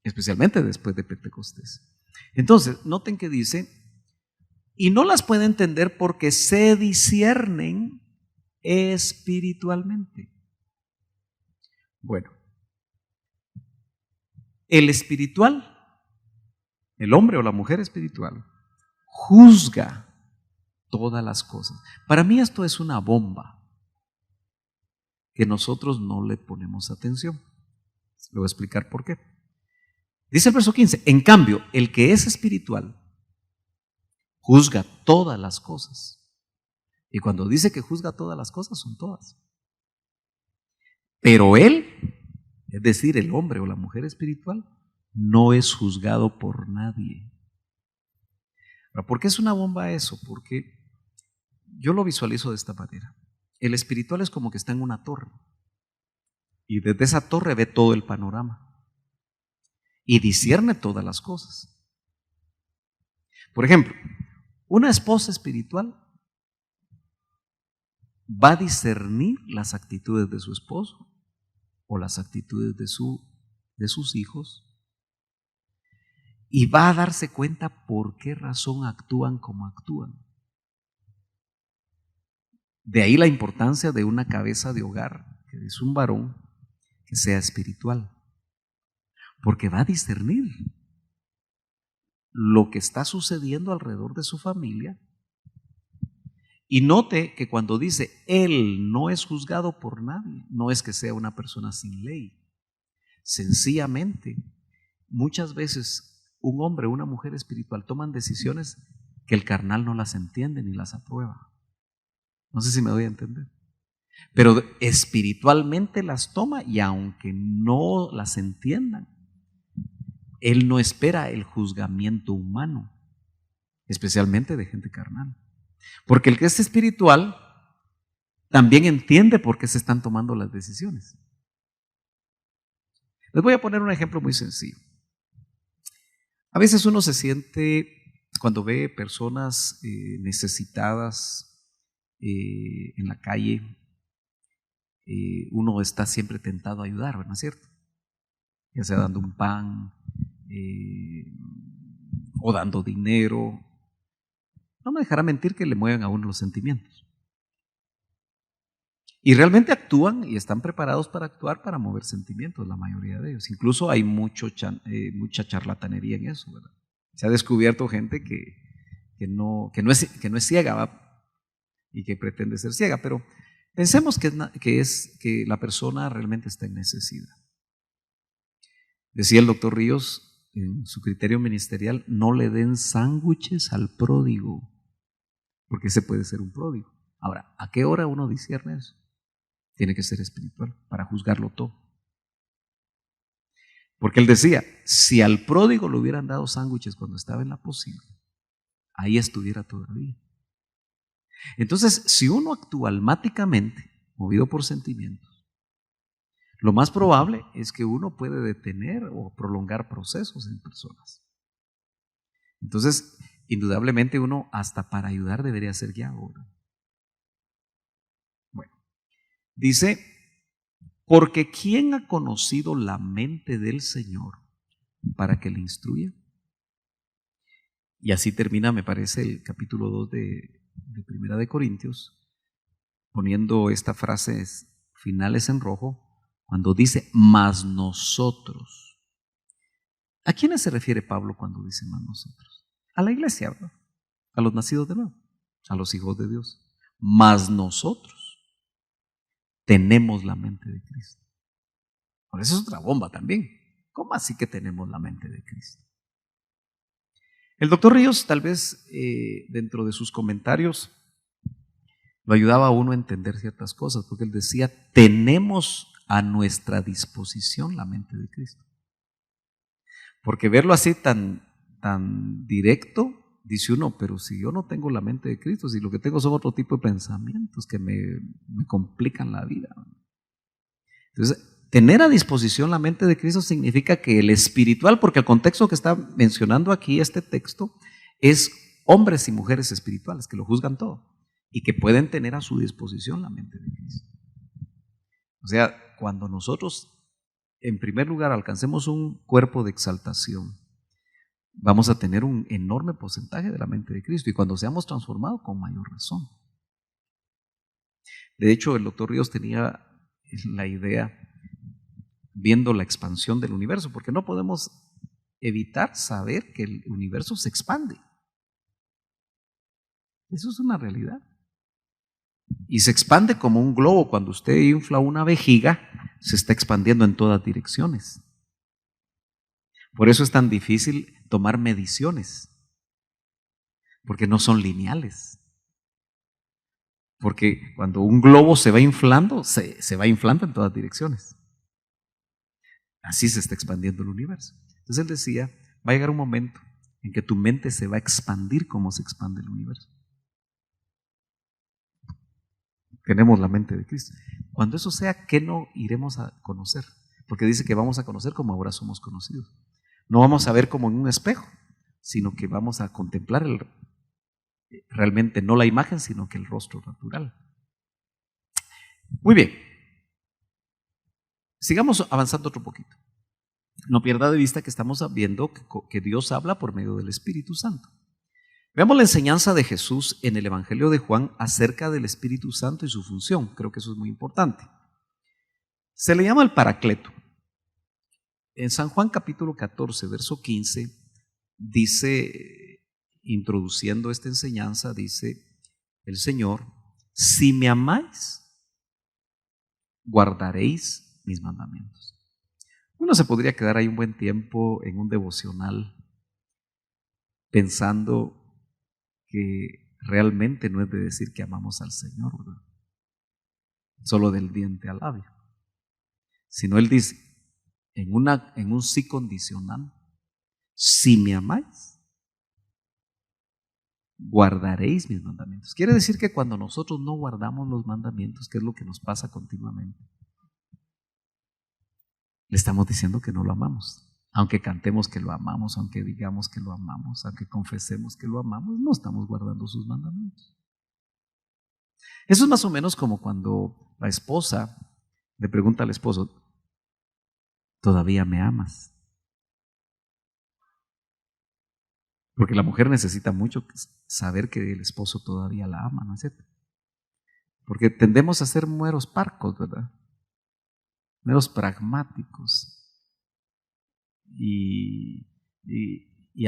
especialmente después de Pentecostés. Entonces, noten que dice, y no las puede entender porque se disciernen espiritualmente. Bueno, el espiritual, el hombre o la mujer espiritual, juzga todas las cosas. Para mí esto es una bomba que nosotros no le ponemos atención. Le voy a explicar por qué. Dice el verso 15, en cambio, el que es espiritual juzga todas las cosas. Y cuando dice que juzga todas las cosas, son todas. Pero él, es decir, el hombre o la mujer espiritual, no es juzgado por nadie. ¿Por qué es una bomba eso? Porque yo lo visualizo de esta manera. El espiritual es como que está en una torre y desde esa torre ve todo el panorama y discierne todas las cosas. Por ejemplo, una esposa espiritual va a discernir las actitudes de su esposo o las actitudes de sus hijos y va a darse cuenta por qué razón actúan como actúan. De ahí la importancia de una cabeza de hogar, que es un varón que sea espiritual, porque va a discernir lo que está sucediendo alrededor de su familia. Y note que cuando dice él no es juzgado por nadie, no es que sea una persona sin ley. Sencillamente, muchas veces un hombre o una mujer espiritual toman decisiones que el carnal no las entiende ni las aprueba. No sé si me doy a entender. pero espiritualmente las toma y aunque no las entiendan, Él no espera el juzgamiento humano, especialmente de gente carnal. Porque el que es espiritual también entiende por qué se están tomando las decisiones. Les voy a poner un ejemplo muy sencillo. A veces uno se siente, cuando ve personas necesitadas en la calle, uno está siempre tentado a ayudar, ¿no es cierto? Ya sea dando un pan o dando dinero. No me dejará mentir que le mueven a uno los sentimientos. Y realmente actúan y están preparados para actuar para mover sentimientos, la mayoría de ellos. Incluso hay mucha charlatanería en eso, ¿verdad? Se ha descubierto gente que no es ciega, ¿va? Y que pretende ser ciega, pero pensemos que la persona realmente está en necesidad. Decía el doctor Ríos en su criterio ministerial: no le den sándwiches al pródigo, porque ese puede ser un pródigo. Ahora, ¿a qué hora uno discierne eso? Tiene que ser espiritual para juzgarlo todo. Porque él decía, si al pródigo le hubieran dado sándwiches cuando estaba en la posible, ahí estuviera todavía. Entonces, si uno actúa almáticamente, movido por sentimientos, lo más probable es que uno puede detener o prolongar procesos en personas. Entonces, indudablemente uno hasta para ayudar debería ser ya ahora. Bueno, dice, porque ¿quién ha conocido la mente del Señor para que le instruya? Y así termina, me parece, el capítulo 2 de Primera de Corintios, poniendo estas frases finales en rojo, cuando dice, mas nosotros. ¿A quiénes se refiere Pablo cuando dice mas nosotros? A la iglesia, ¿verdad? A los nacidos de nuevo, a los hijos de Dios. Mas nosotros tenemos la mente de Cristo. Por eso es otra bomba también. ¿Cómo así que tenemos la mente de Cristo? El doctor Ríos, tal vez dentro de sus comentarios, lo ayudaba a uno a entender ciertas cosas, porque él decía, tenemos a nuestra disposición la mente de Cristo. Porque verlo así tan directo, dice uno, pero si yo no tengo la mente de Cristo, si lo que tengo son otro tipo de pensamientos que me complican la vida. Entonces, tener a disposición la mente de Cristo significa que el espiritual, porque el contexto que está mencionando aquí este texto es hombres y mujeres espirituales que lo juzgan todo y que pueden tener a su disposición la mente de Cristo. O sea, cuando nosotros en primer lugar alcancemos un cuerpo de exaltación, vamos a tener un enorme porcentaje de la mente de Cristo, y cuando seamos transformados, con mayor razón. De hecho, el doctor Ríos tenía la idea, viendo la expansión del universo, porque no podemos evitar saber que el universo se expande. Eso es una realidad. Y se expande como un globo. Cuando usted infla una vejiga, se está expandiendo en todas direcciones. Por eso es tan difícil tomar mediciones, porque no son lineales. Porque cuando un globo se va inflando, se va inflando en todas direcciones. Así se está expandiendo el universo. Entonces él decía, va a llegar un momento en que tu mente se va a expandir como se expande el universo. Tenemos la mente de Cristo. Cuando eso sea, ¿qué no iremos a conocer? Porque dice que vamos a conocer como ahora somos conocidos. No vamos a ver como en un espejo, sino que vamos a contemplar realmente no la imagen, sino que el rostro natural. Muy bien. Sigamos avanzando otro poquito. No pierda de vista que estamos viendo que Dios habla por medio del Espíritu Santo. Veamos la enseñanza de Jesús en el Evangelio de Juan acerca del Espíritu Santo y su función. Creo que eso es muy importante. Se le llama el Paracleto. En San Juan capítulo 14, verso 15, dice, introduciendo esta enseñanza, dice el Señor, si me amáis, guardaréis mis mandamientos. Uno se podría quedar ahí un buen tiempo en un devocional pensando que realmente no es de decir que amamos al Señor, ¿verdad? solo del diente al labio, sino Él dice, en un sí condicional, si me amáis, guardaréis mis mandamientos. Quiere decir que cuando nosotros no guardamos los mandamientos, ¿qué es lo que nos pasa continuamente? Le estamos diciendo que no lo amamos. Aunque cantemos que lo amamos, aunque digamos que lo amamos, aunque confesemos que lo amamos, no estamos guardando sus mandamientos. Eso es más o menos como cuando la esposa le pregunta al esposo, ¿todavía me amas? Porque la mujer necesita mucho saber que el esposo todavía la ama, ¿no es cierto? Porque tendemos a ser meros parcos, ¿verdad? Meros pragmáticos. Y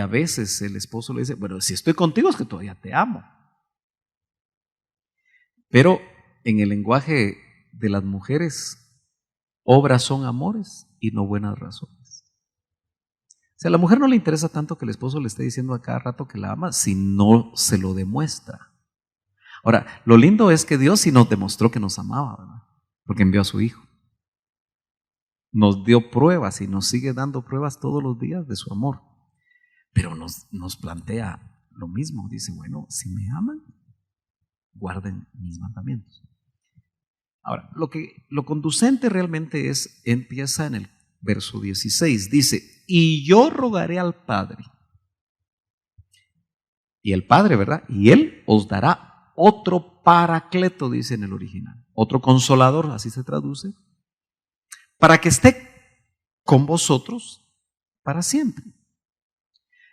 a veces el esposo le dice, bueno, si estoy contigo es que todavía te amo. Pero en el lenguaje de las mujeres, obras son amores y no buenas razones. O sea, a la mujer no le interesa tanto que el esposo le esté diciendo a cada rato que la ama si no se lo demuestra. Ahora, lo lindo es que Dios sí nos demostró que nos amaba, ¿verdad? Porque envió a su Hijo. Nos dio pruebas y nos sigue dando pruebas todos los días de su amor. Pero nos plantea lo mismo. Dice, bueno, si me aman, guarden mis mandamientos. Ahora, lo conducente realmente empieza en el verso 16. Dice, y yo rogaré al Padre. Y el Padre, ¿verdad? Y Él os dará otro paracleto, dice en el original. Otro consolador, así se traduce. Para que esté con vosotros para siempre.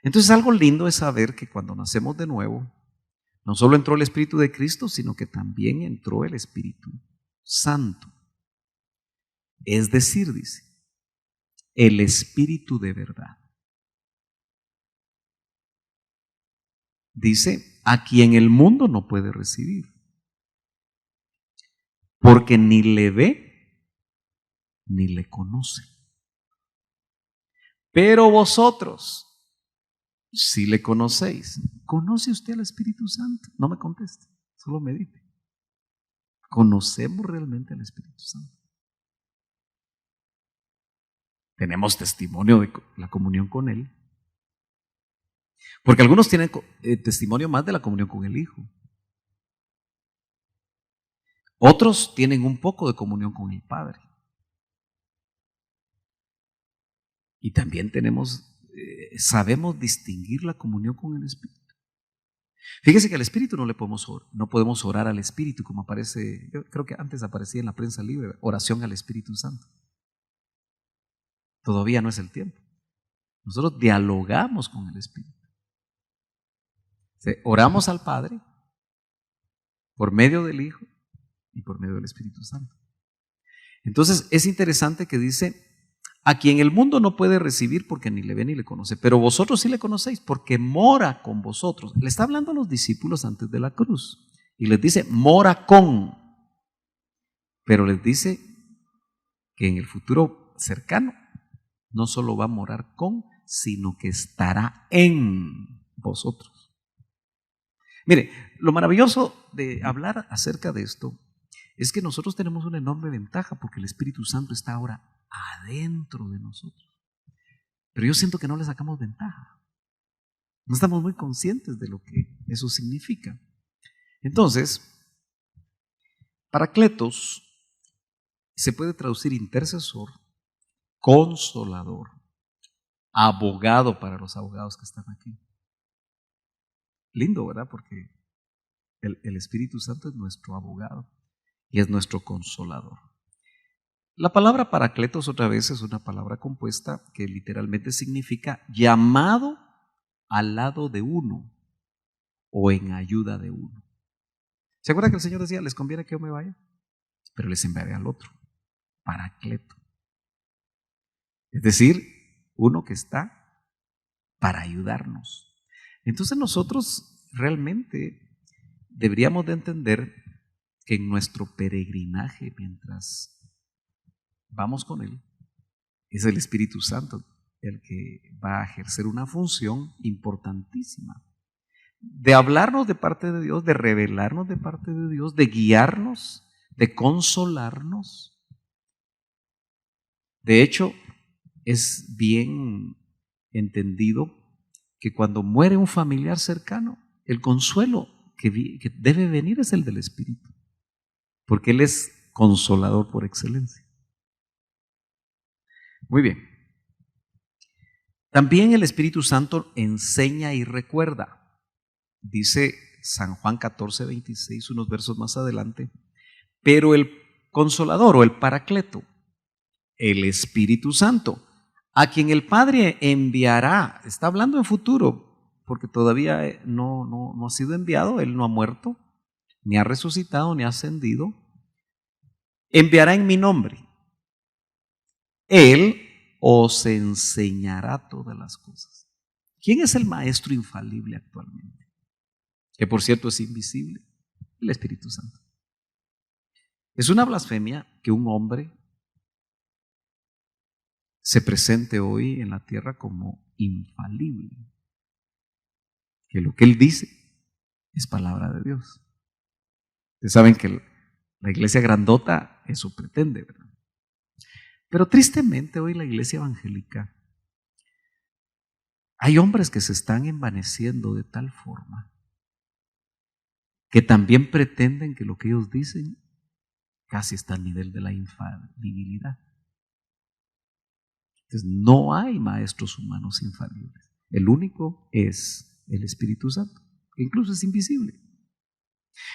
Entonces algo lindo es saber que cuando nacemos de nuevo, no solo entró el Espíritu de Cristo, sino que también entró el Espíritu Santo. Es decir, dice, el Espíritu de verdad. Dice, a quien el mundo no puede recibir, porque ni le ve ni le conoce. Pero vosotros, si le conocéis, ¿conoce usted al Espíritu Santo? No me conteste, solo medite. ¿Conocemos realmente al Espíritu Santo? Tenemos testimonio de la comunión con Él. Porque algunos tienen testimonio más de la comunión con el Hijo. Otros tienen un poco de comunión con el Padre. Y también sabemos distinguir la comunión con el Espíritu. Fíjese que al Espíritu no podemos orar al Espíritu como aparece, yo creo que antes aparecía en la prensa libre, oración al Espíritu Santo. Todavía no es el tiempo. Nosotros dialogamos con el Espíritu. Oramos al Padre por medio del Hijo y por medio del Espíritu Santo. Entonces es interesante que dice, a quien el mundo no puede recibir porque ni le ve ni le conoce, pero vosotros sí le conocéis porque mora con vosotros. Le está hablando a los discípulos antes de la cruz y les dice, mora con, pero les dice que en el futuro cercano no solo va a morar con, sino que estará en vosotros. Mire, lo maravilloso de hablar acerca de esto es que nosotros tenemos una enorme ventaja porque el Espíritu Santo está ahora adentro de nosotros. Pero yo siento que no le sacamos ventaja. No estamos muy conscientes de lo que eso significa. Entonces, Paracletos se puede traducir intercesor, consolador, abogado para los abogados que están aquí. Lindo, ¿verdad? Porque el Espíritu Santo es nuestro abogado y es nuestro consolador. La palabra paracletos otra vez es una palabra compuesta que literalmente significa llamado al lado de uno o en ayuda de uno. ¿Se acuerdan que el Señor decía, les conviene que yo me vaya? Pero les enviaré al otro, paracleto. Es decir, uno que está para ayudarnos. Entonces nosotros realmente deberíamos de entender que en nuestro peregrinaje, mientras vamos con Él, es el Espíritu Santo el que va a ejercer una función importantísima de hablarnos de parte de Dios, de revelarnos de parte de Dios, de guiarnos, de consolarnos. De hecho, es bien entendido que cuando muere un familiar cercano, el consuelo que debe venir es el del Espíritu, porque Él es consolador por excelencia. Muy bien. También el Espíritu Santo enseña y recuerda. Dice San Juan 14:26, unos versos más adelante, pero el consolador o el paracleto, el Espíritu Santo, a quien el Padre enviará, está hablando en futuro, porque todavía no ha sido enviado, Él no ha muerto, ni ha resucitado, ni ha ascendido, enviará en mi nombre. Él os enseñará todas las cosas. ¿Quién es el maestro infalible actualmente? Que por cierto es invisible, el Espíritu Santo. Es una blasfemia que un hombre se presente hoy en la tierra como infalible, que lo que él dice es palabra de Dios. Ustedes saben que la iglesia grandota eso pretende, ¿verdad? Pero tristemente hoy la iglesia evangélica, hay hombres que se están envaneciendo de tal forma que también pretenden que lo que ellos dicen casi está al nivel de la infalibilidad. Entonces no hay maestros humanos infalibles. El único es el Espíritu Santo, que incluso es invisible.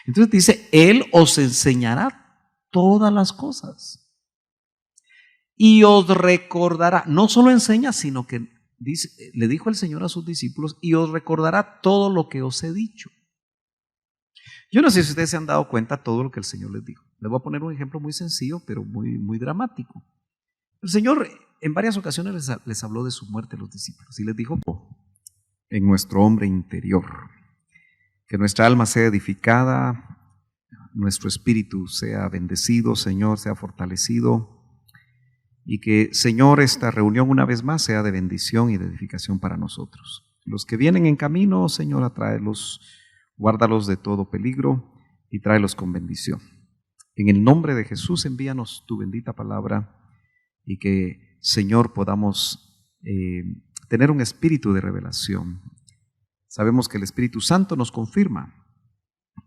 Entonces dice, Él os enseñará todas las cosas y os recordará. No solo enseña, sino que dice, le dijo el Señor a sus discípulos, y os recordará todo lo que os he dicho. Yo no sé si ustedes se han dado cuenta de todo lo que el Señor les dijo. Les voy a poner un ejemplo muy sencillo, pero muy dramático. El Señor en varias ocasiones les habló de su muerte a los discípulos y les dijo, en nuestro hombre interior, que nuestra alma sea edificada, nuestro espíritu sea bendecido, Señor, sea fortalecido, y que, Señor, esta reunión una vez más sea de bendición y de edificación para nosotros. Los que vienen en camino, Señor, atráelos, guárdalos de todo peligro y tráelos con bendición. En el nombre de Jesús, envíanos tu bendita palabra y que, Señor, podamos tener un espíritu de revelación. Sabemos que el Espíritu Santo nos confirma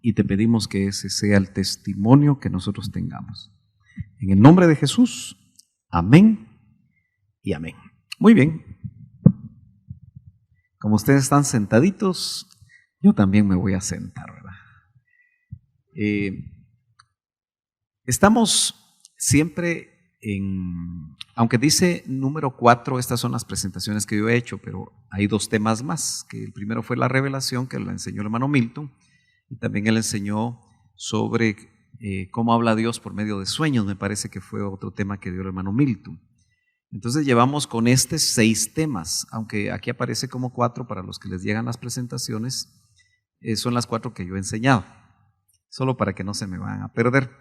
y te pedimos que ese sea el testimonio que nosotros tengamos. En el nombre de Jesús, amén y amén. Muy bien. Como ustedes están sentaditos, yo también me voy a sentar, ¿verdad? Estamos siempre aunque dice número 4, estas son las presentaciones que yo he hecho, pero hay 2 temas más, que el primero fue la revelación, que la enseñó el hermano Milton, y también él enseñó sobre cómo habla Dios por medio de sueños, me parece que fue otro tema que dio el hermano Milton. Entonces llevamos con 6 temas, aunque aquí aparece como 4 para los que les llegan las presentaciones, son las 4 que yo he enseñado, solo para que no se me vayan a perder.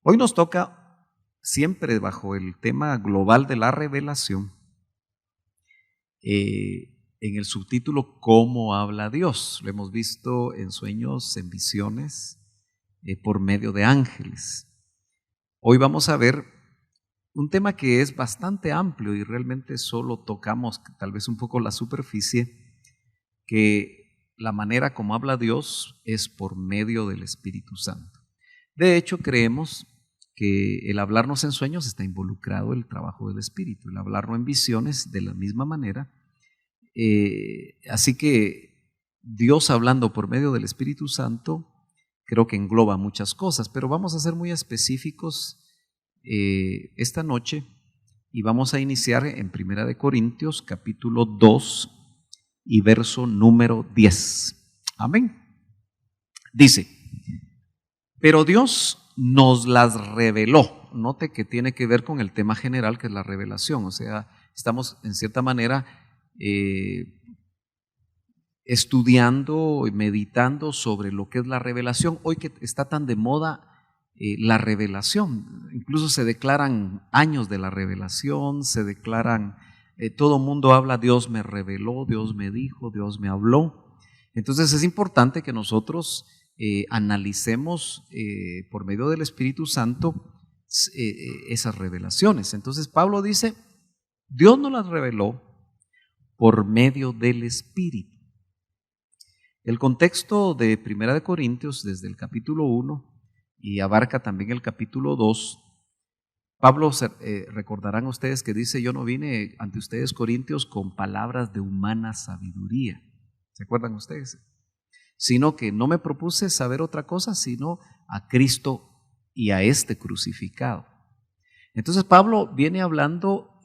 Hoy nos toca, siempre bajo el tema global de la revelación, en el subtítulo ¿Cómo habla Dios? Lo hemos visto en sueños, en visiones, por medio de ángeles. Hoy vamos a ver un tema que es bastante amplio y realmente solo tocamos tal vez un poco la superficie, que la manera como habla Dios es por medio del Espíritu Santo. De hecho, creemos que el hablarnos en sueños está involucrado el trabajo del Espíritu, el hablarnos en visiones de la misma manera. Así que Dios hablando por medio del Espíritu Santo creo que engloba muchas cosas, pero vamos a ser muy específicos esta noche y vamos a iniciar en 1 Corintios capítulo 2 y verso número 10. Amén. Dice, pero Dios nos las reveló. Note que tiene que ver con el tema general que es la revelación, o sea, estamos en cierta manera estudiando y meditando sobre lo que es la revelación. Hoy que está tan de moda la revelación, incluso se declaran años de la revelación, se declaran, todo mundo habla, Dios me reveló, Dios me dijo, Dios me habló. Entonces es importante que nosotros analicemos por medio del Espíritu Santo esas revelaciones. Entonces Pablo dice, Dios nos las reveló por medio del Espíritu. El contexto de Primera de Corintios, desde el capítulo 1 y abarca también el capítulo 2, Pablo, recordarán ustedes que dice, yo no vine ante ustedes, Corintios, con palabras de humana sabiduría. ¿Se acuerdan ustedes? Sino que no me propuse saber otra cosa, sino a Cristo y a este crucificado. Entonces Pablo viene hablando,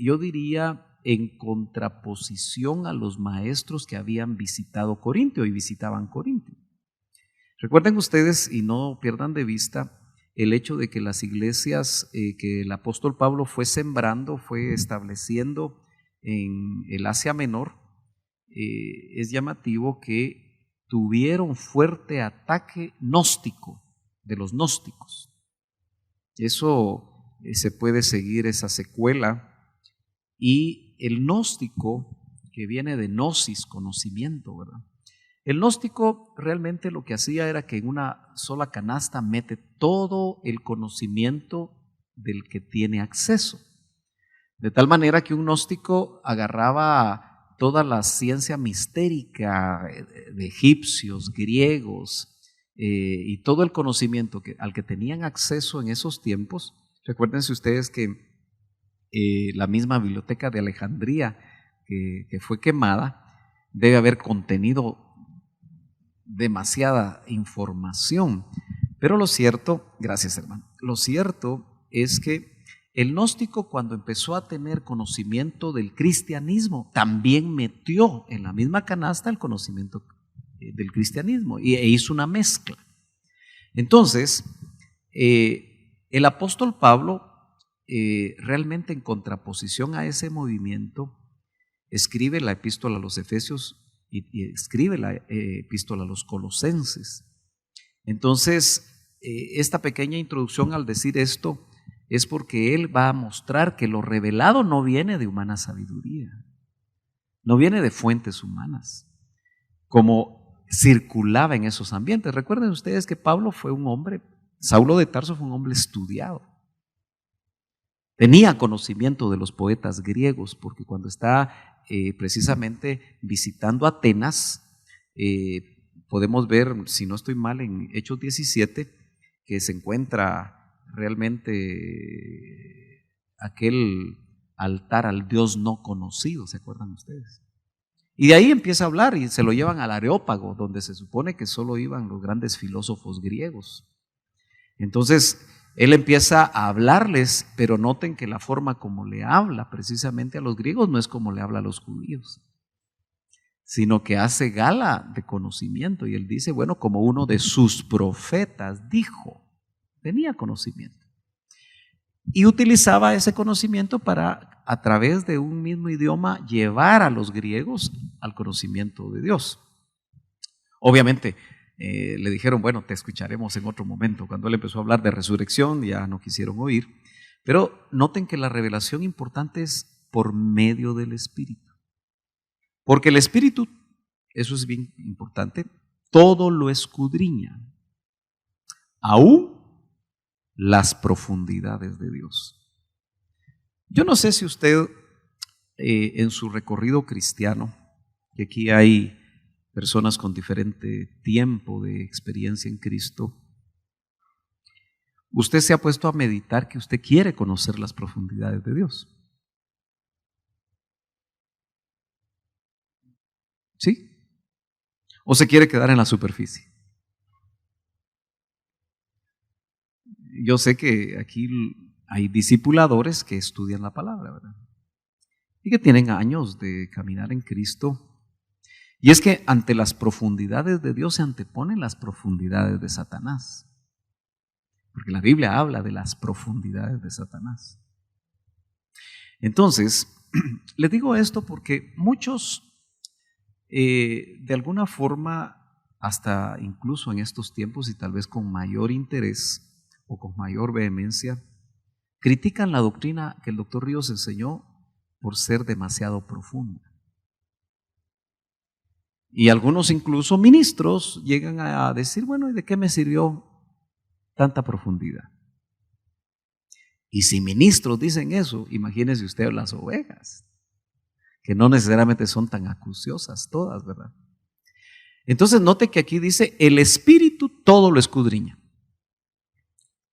yo diría, en contraposición a los maestros que habían visitado Corintio y visitaban Corintio. Recuerden ustedes, y no pierdan de vista, el hecho de que las iglesias que el apóstol Pablo fue sembrando, fue estableciendo en el Asia Menor, es llamativo que tuvieron fuerte ataque gnóstico de los gnósticos. Eso se puede seguir esa secuela. Y el gnóstico, que viene de gnosis, conocimiento, ¿verdad? El gnóstico realmente lo que hacía era que en una sola canasta mete todo el conocimiento del que tiene acceso. De tal manera que un gnóstico agarraba toda la ciencia mistérica de egipcios, griegos, y todo el conocimiento al que tenían acceso en esos tiempos. Recuérdense ustedes que la misma biblioteca de Alejandría que fue quemada debe haber contenido demasiada información. Pero lo cierto, gracias hermano, lo cierto es que el gnóstico, cuando empezó a tener conocimiento del cristianismo, también metió en la misma canasta el conocimiento del cristianismo e hizo una mezcla. Entonces, el apóstol Pablo, realmente en contraposición a ese movimiento, escribe la epístola a los Efesios y escribe la epístola a los Colosenses. Entonces, esta pequeña introducción al decir esto es porque él va a mostrar que lo revelado no viene de humana sabiduría, no viene de fuentes humanas, como circulaba en esos ambientes. Recuerden ustedes que Pablo fue un hombre, Saulo de Tarso fue un hombre estudiado. Tenía conocimiento de los poetas griegos, porque cuando está precisamente visitando Atenas, podemos ver, si no estoy mal, en Hechos 17, que se encuentra realmente aquel altar al Dios no conocido, ¿se acuerdan ustedes? Y de ahí empieza a hablar y se lo llevan al Areópago, donde se supone que solo iban los grandes filósofos griegos. Entonces, él empieza a hablarles, pero noten que la forma como le habla precisamente a los griegos no es como le habla a los judíos, sino que hace gala de conocimiento. Y él dice, bueno, como uno de sus profetas dijo, tenía conocimiento. Y utilizaba ese conocimiento para, a través de un mismo idioma, llevar a los griegos al conocimiento de Dios. Obviamente, le dijeron, bueno, te escucharemos en otro momento. Cuando él empezó a hablar de resurrección, ya no quisieron oír. Pero noten que la revelación importante es por medio del Espíritu. Porque el Espíritu, eso es bien importante, todo lo escudriña, aún las profundidades de Dios. Yo no sé si usted en su recorrido cristiano, que aquí hay personas con diferente tiempo de experiencia en Cristo, usted se ha puesto a meditar que usted quiere conocer las profundidades de Dios. ¿Sí? ¿O se quiere quedar en la superficie? Yo sé que aquí hay discipuladores que estudian la palabra, ¿verdad? Y que tienen años de caminar en Cristo. Y es que ante las profundidades de Dios se anteponen las profundidades de Satanás. Porque la Biblia habla de las profundidades de Satanás. Entonces, les digo esto porque muchos, de alguna forma, hasta incluso en estos tiempos y tal vez con mayor interés o con mayor vehemencia, critican la doctrina que el doctor Ríos enseñó por ser demasiado profunda. Y algunos incluso ministros llegan a decir, bueno, ¿y de qué me sirvió tanta profundidad? Y si ministros dicen eso, imagínese usted las ovejas, que no necesariamente son tan acuciosas todas, ¿verdad? Entonces note que aquí dice, el Espíritu todo lo escudriña,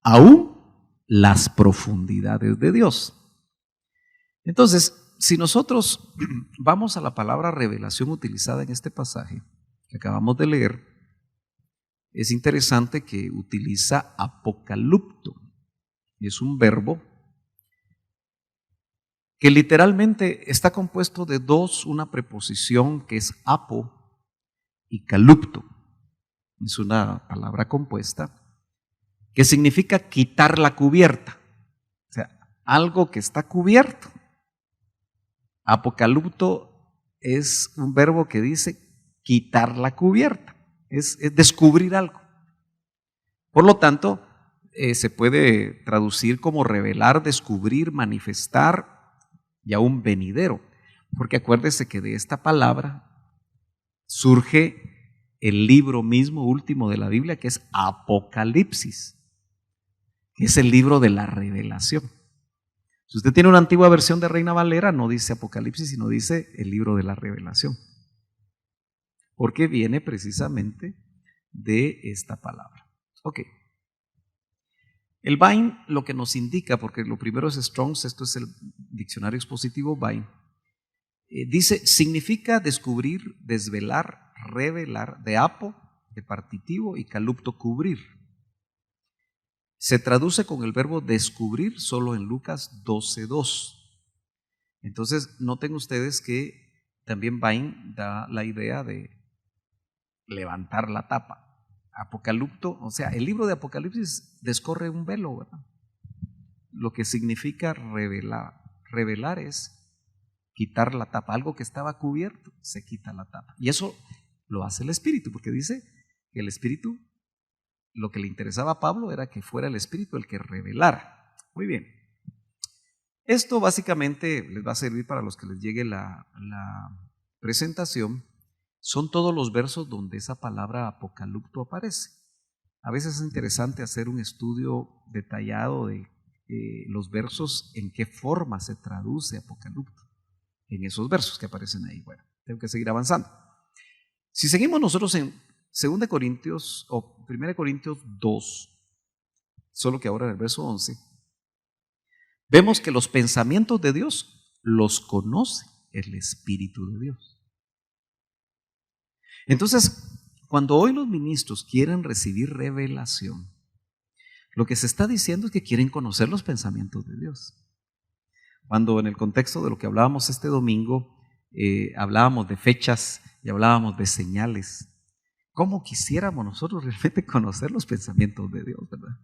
aún las profundidades de Dios. Entonces, si nosotros vamos a la palabra revelación utilizada en este pasaje que acabamos de leer, es interesante que utiliza apocalupto. Es un verbo que literalmente está compuesto de dos, una preposición que es apo y calupto. Es una palabra compuesta que significa quitar la cubierta, o sea, algo que está cubierto. Apocalupto es un verbo que dice quitar la cubierta, es descubrir algo. Por lo tanto, se puede traducir como revelar, descubrir, manifestar y aún venidero, porque acuérdese que de esta palabra surge el libro mismo último de la Biblia, que es Apocalipsis, que es el libro de la revelación. Si usted tiene una antigua versión de Reina Valera, no dice Apocalipsis, sino dice el libro de la revelación, porque viene precisamente de esta palabra. Ok. El Vine lo que nos indica, porque lo primero es Strong's, esto es el diccionario expositivo Vine, dice, significa descubrir, desvelar, revelar, de apo, de partitivo, y calupto, cubrir. Se traduce con el verbo descubrir solo en Lucas 12:2. Entonces, noten ustedes que también Vine da la idea de levantar la tapa. Apocalipto, o sea, el libro de Apocalipsis descorre un velo, ¿verdad? Lo que significa revelar. Revelar es quitar la tapa, algo que estaba cubierto, se quita la tapa. Y eso lo hace el Espíritu, porque dice que el Espíritu, lo que le interesaba a Pablo era que fuera el Espíritu el que revelara. Muy bien. Esto básicamente les va a servir para los que les llegue la presentación. Son todos los versos donde esa palabra apocalipto aparece. A veces es interesante hacer un estudio detallado de los versos, en qué forma se traduce apocalipto en esos versos que aparecen ahí. Bueno, tengo que seguir avanzando. Si seguimos nosotros en 2 Corintios o 1 Corintios 2, solo que ahora en el verso 11, vemos que los pensamientos de Dios los conoce el Espíritu de Dios. Entonces, cuando hoy los ministros quieren recibir revelación, lo que se está diciendo es que quieren conocer los pensamientos de Dios. Cuando en el contexto de lo que hablábamos este domingo, hablábamos de fechas y hablábamos de señales, ¿cómo quisiéramos nosotros realmente conocer los pensamientos de Dios, verdad?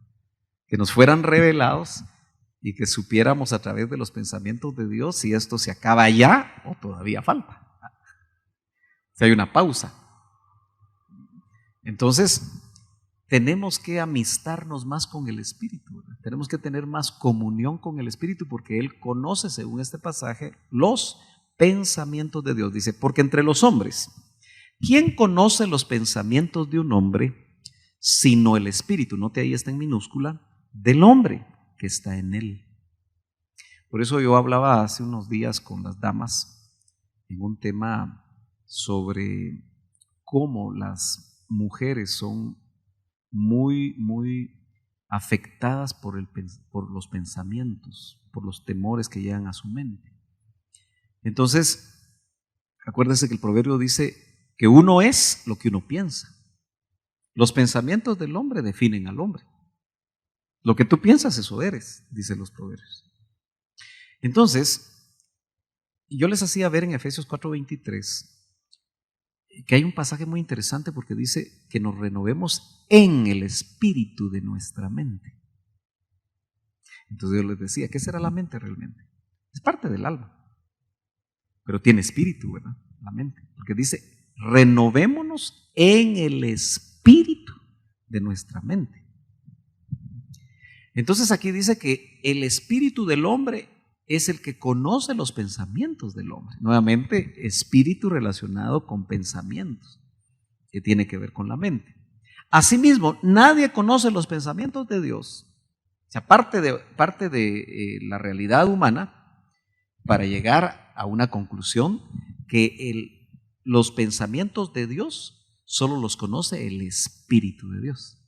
Que nos fueran revelados y que supiéramos a través de los pensamientos de Dios si esto se acaba ya o todavía falta, si hay una pausa. Entonces, tenemos que amistarnos más con el Espíritu, ¿verdad? Tenemos que tener más comunión con el Espíritu porque Él conoce, según este pasaje, los pensamientos de Dios. Dice, porque entre los hombres, ¿quién conoce los pensamientos de un hombre sino el Espíritu? Note ahí está en minúscula, del hombre que está en él. Por eso yo hablaba hace unos días con las damas en un tema sobre cómo las mujeres son muy afectadas por los pensamientos, por los temores que llegan a su mente. Entonces, acuérdense que el proverbio dice que uno es lo que uno piensa. Los pensamientos del hombre definen al hombre. Lo que tú piensas, eso eres, dicen los proverbios. Entonces, yo les hacía ver en Efesios 4:23 que hay un pasaje muy interesante porque dice que nos renovemos en el espíritu de nuestra mente. Entonces yo les decía, ¿qué será la mente realmente? Es parte del alma, pero tiene espíritu, ¿verdad? La mente, porque dice, renovémonos en el espíritu de nuestra mente. Entonces aquí dice que el espíritu del hombre es el que conoce los pensamientos del hombre. Nuevamente, espíritu relacionado con pensamientos, que tiene que ver con la mente. Asimismo, nadie conoce los pensamientos de Dios. O sea, parte de la realidad humana para llegar a una conclusión que los pensamientos de Dios solo los conoce el Espíritu de Dios.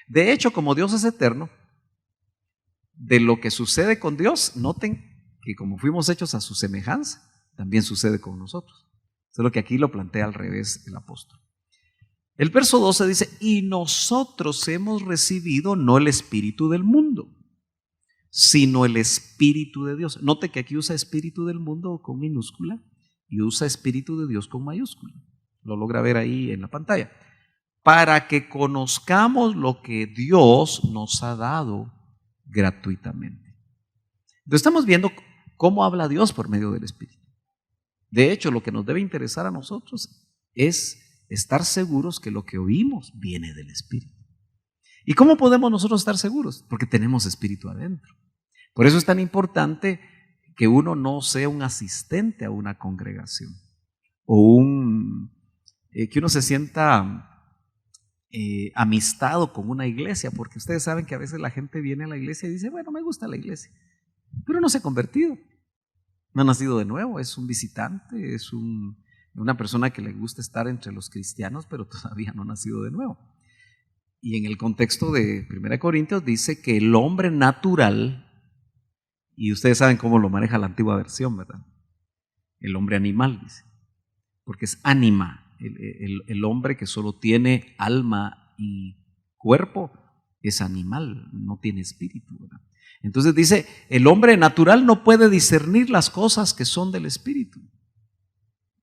De hecho, como Dios es eterno, de lo que sucede con Dios, noten que como fuimos hechos a su semejanza, también sucede con nosotros. Solo que aquí lo plantea al revés el apóstol. El verso 12 dice, y nosotros hemos recibido no el espíritu del mundo, sino el Espíritu de Dios. Note que aquí usa espíritu del mundo con minúscula y usa espíritu de Dios con mayúscula. Lo logra ver ahí en la pantalla. Para que conozcamos lo que Dios nos ha dado gratuitamente. Entonces estamos viendo cómo habla Dios por medio del Espíritu. De hecho, lo que nos debe interesar a nosotros es estar seguros que lo que oímos viene del Espíritu. ¿Y cómo podemos nosotros estar seguros? Porque tenemos Espíritu adentro. Por eso es tan importante que uno no sea un asistente a una congregación o que uno se sienta amistado con una iglesia, porque ustedes saben que a veces la gente viene a la iglesia y dice, bueno, me gusta la iglesia, pero no se ha convertido, no ha nacido de nuevo, es un visitante, es una persona que le gusta estar entre los cristianos, pero todavía no ha nacido de nuevo. Y en el contexto de 1 Corintios dice que el hombre natural, y ustedes saben cómo lo maneja la antigua versión, ¿verdad? El hombre animal, dice, porque es ánima. El hombre que solo tiene alma y cuerpo es animal, no tiene espíritu, ¿verdad? Entonces dice, el hombre natural no puede discernir las cosas que son del espíritu,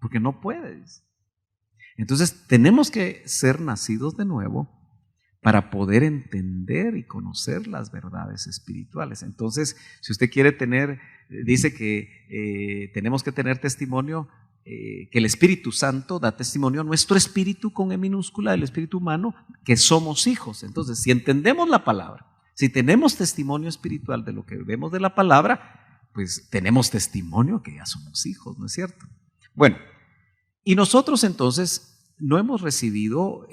porque no puede. Entonces tenemos que ser nacidos de nuevo para poder entender y conocer las verdades espirituales. Entonces, si usted quiere dice que tenemos que tener testimonio, que el Espíritu Santo da testimonio a nuestro espíritu con E minúscula, el espíritu humano, que somos hijos. Entonces, si entendemos la palabra, si tenemos testimonio espiritual de lo que vemos de la palabra, pues tenemos testimonio que ya somos hijos, ¿no es cierto? Bueno, y nosotros entonces hemos recibido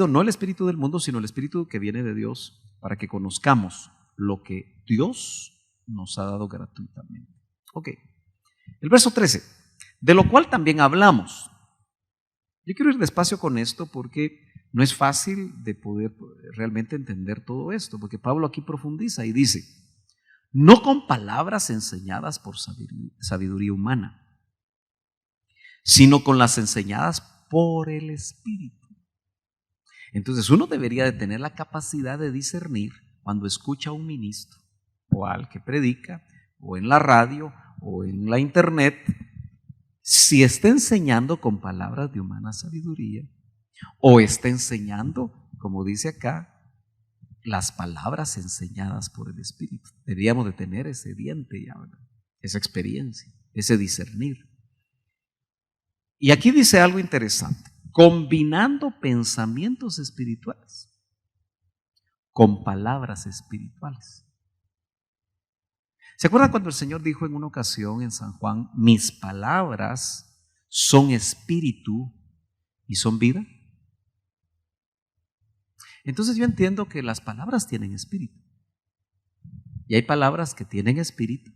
no el espíritu del mundo, sino el espíritu que viene de Dios, para que conozcamos lo que Dios nos ha dado gratuitamente. Ok, el verso 13, de lo cual también hablamos. Yo quiero ir despacio con esto porque no es fácil de poder realmente entender todo esto, porque Pablo aquí profundiza y dice, no con palabras enseñadas por sabiduría humana, sino con las enseñadas por el Espíritu. Entonces uno debería de tener la capacidad de discernir cuando escucha a un ministro o al que predica o en la radio o en la internet, si está enseñando con palabras de humana sabiduría o está enseñando, como dice acá, las palabras enseñadas por el Espíritu. Deberíamos de tener ese diente ya, ¿verdad? Esa experiencia, ese discernir. Y aquí dice algo interesante, combinando pensamientos espirituales con palabras espirituales. ¿Se acuerdan cuando el Señor dijo en una ocasión en San Juan, mis palabras son espíritu y son vida? Entonces yo entiendo que las palabras tienen espíritu. Y hay palabras que tienen espíritu,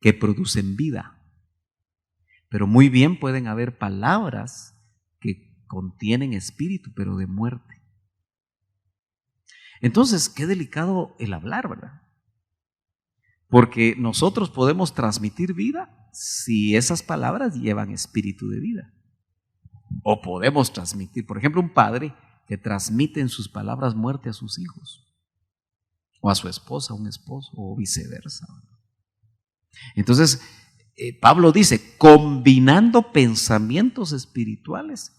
que producen vida. Pero muy bien pueden haber palabras que contienen espíritu, pero de muerte. Entonces, qué delicado el hablar, ¿verdad? Porque nosotros podemos transmitir vida si esas palabras llevan espíritu de vida. O podemos transmitir, por ejemplo, un padre que transmite en sus palabras muerte a sus hijos, o a su esposa, a un esposo, o viceversa, ¿verdad? Entonces, Pablo dice, combinando pensamientos espirituales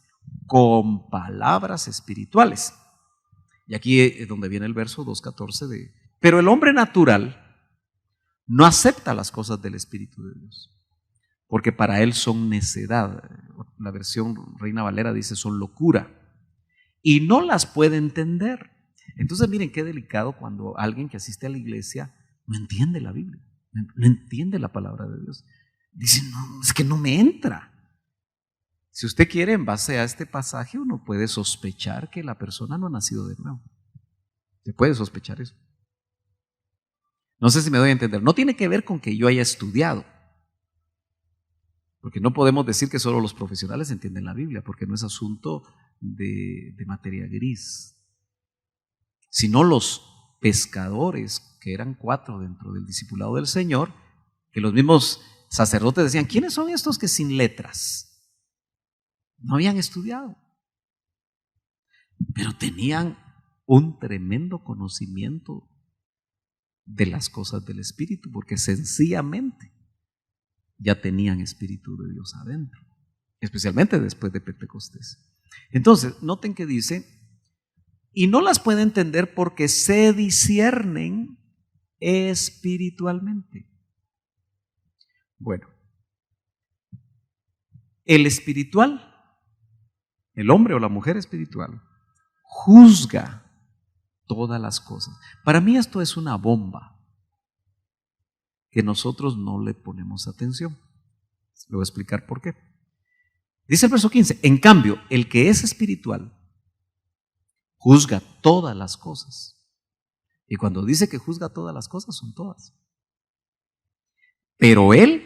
con palabras espirituales. Y aquí es donde viene el verso 2:14 pero el hombre natural no acepta las cosas del Espíritu de Dios, porque para él son necedad. La versión Reina Valera dice son locura, y no las puede entender. Entonces miren qué delicado cuando alguien que asiste a la iglesia no entiende la Biblia, no entiende la palabra de Dios. Dice, no, es que no me entra. Si usted quiere, en base a este pasaje, uno puede sospechar que la persona no ha nacido de nuevo. Se puede sospechar eso. No sé si me doy a entender. No tiene que ver con que yo haya estudiado, porque no podemos decir que solo los profesionales entienden la Biblia, porque no es asunto de materia gris, sino los pescadores, que eran 4 dentro del discipulado del Señor, que los mismos sacerdotes decían, ¿quiénes son estos que sin letras no habían estudiado, pero tenían un tremendo conocimiento de las cosas del Espíritu, porque sencillamente ya tenían Espíritu de Dios adentro, especialmente después de Pentecostés? Entonces, noten que dice, y no las puede entender porque se disciernen espiritualmente. Bueno, el espiritual, el hombre o la mujer espiritual, juzga todas las cosas. Para mí esto es una bomba que nosotros no le ponemos atención. Le voy a explicar por qué. Dice el verso 15, en cambio, el que es espiritual juzga todas las cosas. Y cuando dice que juzga todas las cosas, son todas. Pero él,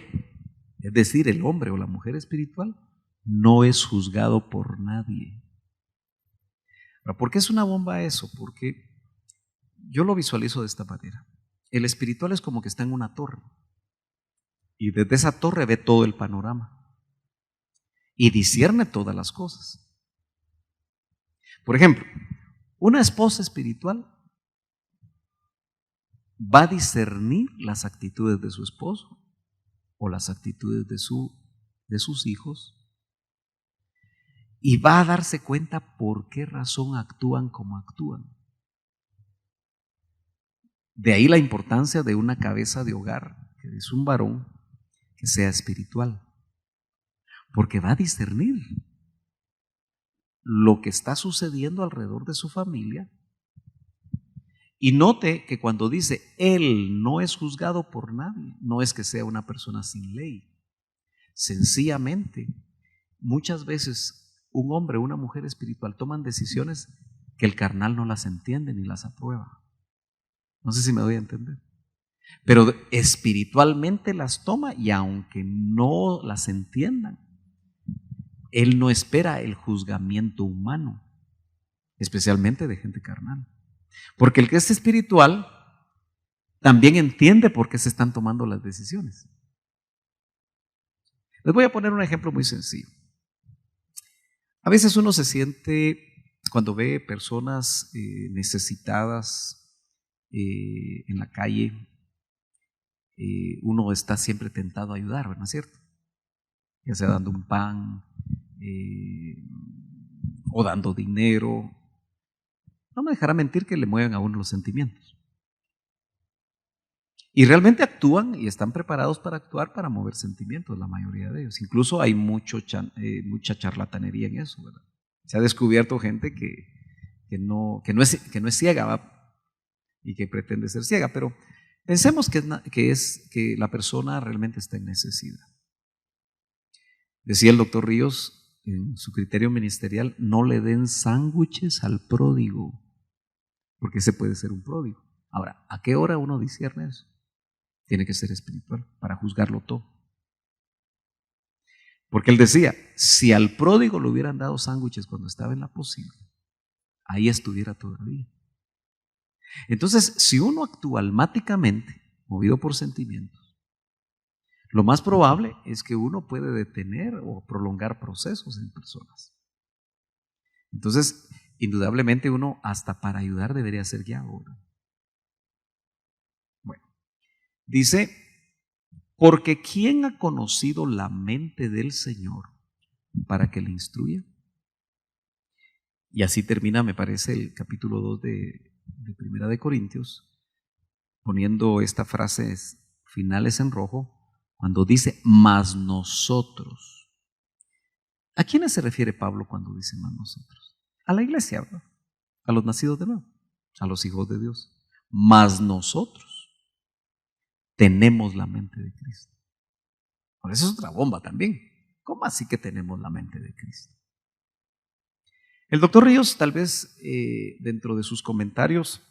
es decir, el hombre o la mujer espiritual, no es juzgado por nadie. Ahora, ¿por qué es una bomba eso? Porque yo lo visualizo de esta manera. El espiritual es como que está en una torre y desde esa torre ve todo el panorama y discierne todas las cosas. Por ejemplo, una esposa espiritual va a discernir las actitudes de su esposo o las actitudes de sus hijos y va a darse cuenta por qué razón actúan como actúan. De ahí la importancia de una cabeza de hogar, que es un varón que sea espiritual, porque va a discernir lo que está sucediendo alrededor de su familia. Y note que cuando dice él no es juzgado por nadie, no es que sea una persona sin ley. Sencillamente, muchas veces un hombre o una mujer espiritual toman decisiones que el carnal no las entiende ni las aprueba. No sé si me doy a entender. Pero espiritualmente las toma y aunque no las entiendan, él no espera el juzgamiento humano, especialmente de gente carnal. Porque el que es espiritual también entiende por qué se están tomando las decisiones. Les voy a poner un ejemplo muy sencillo. A veces uno se siente, cuando ve personas necesitadas en la calle, uno está siempre tentado a ayudar, ¿no es cierto? Ya sea dando un pan o dando dinero. No me dejará mentir que le mueven a uno los sentimientos. Y realmente actúan y están preparados para actuar para mover sentimientos, la mayoría de ellos. Incluso hay mucha charlatanería en eso, ¿verdad? Se ha descubierto gente que no es ciega, ¿va? Y que pretende ser ciega, pero pensemos que la persona realmente está en necesidad. Decía el doctor Ríos en su criterio ministerial, no le den sándwiches al pródigo, porque ese puede ser un pródigo. Ahora, ¿a qué hora uno discierne eso? Tiene que ser espiritual para juzgarlo todo. Porque él decía, si al pródigo le hubieran dado sándwiches cuando estaba en la posible, ahí estuviera todavía. Entonces, si uno actúa almáticamente, movido por sentimientos, lo más probable es que uno puede detener o prolongar procesos en personas. Entonces, indudablemente uno hasta para ayudar debería ser guiado. Bueno, dice, porque ¿quién ha conocido la mente del Señor para que le instruya? Y así termina, me parece, el capítulo 2 de Primera de Corintios, poniendo estas frases finales en rojo, cuando dice, mas nosotros. ¿A quiénes se refiere Pablo cuando dice más nosotros? A la iglesia, ¿verdad? A los nacidos de nuevo, a los hijos de Dios. Mas nosotros. tenemos la mente de Cristo. Por eso es otra bomba también. ¿Cómo así que tenemos la mente de Cristo? El doctor Ríos tal vez dentro de sus comentarios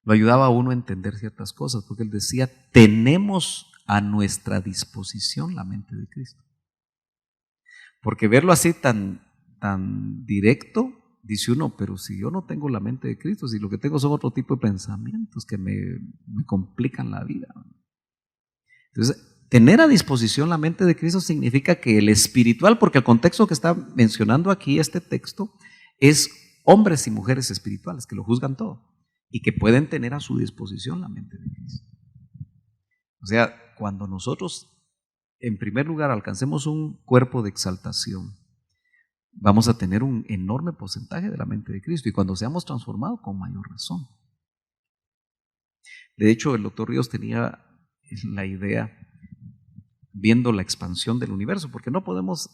lo ayudaba a uno a entender ciertas cosas, porque él decía, tenemos a nuestra disposición la mente de Cristo. Porque verlo así tan directo, dice uno, pero si yo no tengo la mente de Cristo, si lo que tengo son otro tipo de pensamientos que me complican la vida. Entonces, tener a disposición la mente de Cristo significa que el espiritual, porque el contexto que está mencionando aquí este texto es hombres y mujeres espirituales que lo juzgan todo y que pueden tener a su disposición la mente de Cristo. O sea, cuando nosotros en primer lugar alcancemos un cuerpo de exaltación, vamos a tener un enorme porcentaje de la mente de Cristo y cuando seamos transformados con mayor razón. De hecho, el doctor Ríos tenía la idea, viendo la expansión del universo, porque no podemos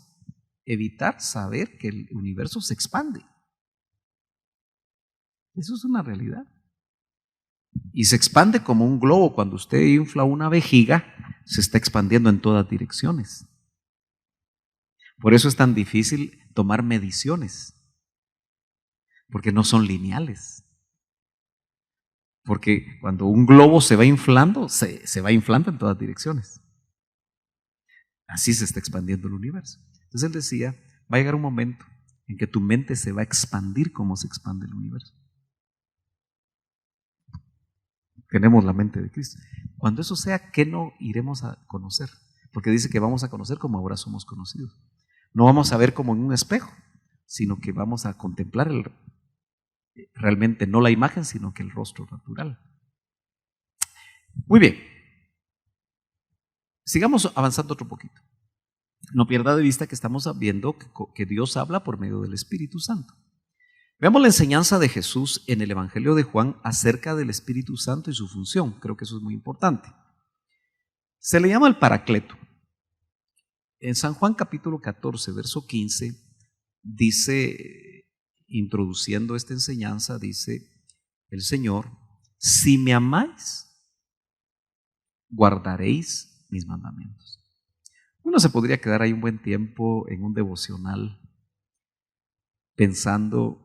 evitar saber que el universo se expande. Eso es una realidad. Y se expande como un globo. Cuando usted infla una vejiga, se está expandiendo en todas direcciones. Por eso es tan difícil tomar mediciones, porque no son lineales. Porque cuando un globo se va inflando, se va inflando en todas direcciones. Así se está expandiendo el universo. Entonces él decía, va a llegar un momento en que tu mente se va a expandir como se expande el universo. Tenemos la mente de Cristo. Cuando eso sea, ¿qué no iremos a conocer? Porque dice que vamos a conocer como ahora somos conocidos. No vamos a ver como en un espejo, sino que vamos a contemplar realmente no la imagen, sino que el rostro natural. Muy bien. Sigamos avanzando otro poquito. No pierda de vista que estamos viendo que Dios habla por medio del Espíritu Santo. Veamos la enseñanza de Jesús en el Evangelio de Juan acerca del Espíritu Santo y su función. Creo que eso es muy importante. Se le llama el Paracleto. En San Juan capítulo 14, verso 15, dice, introduciendo esta enseñanza, dice el Señor, si me amáis, guardaréis mis mandamientos. Uno se podría quedar ahí un buen tiempo en un devocional pensando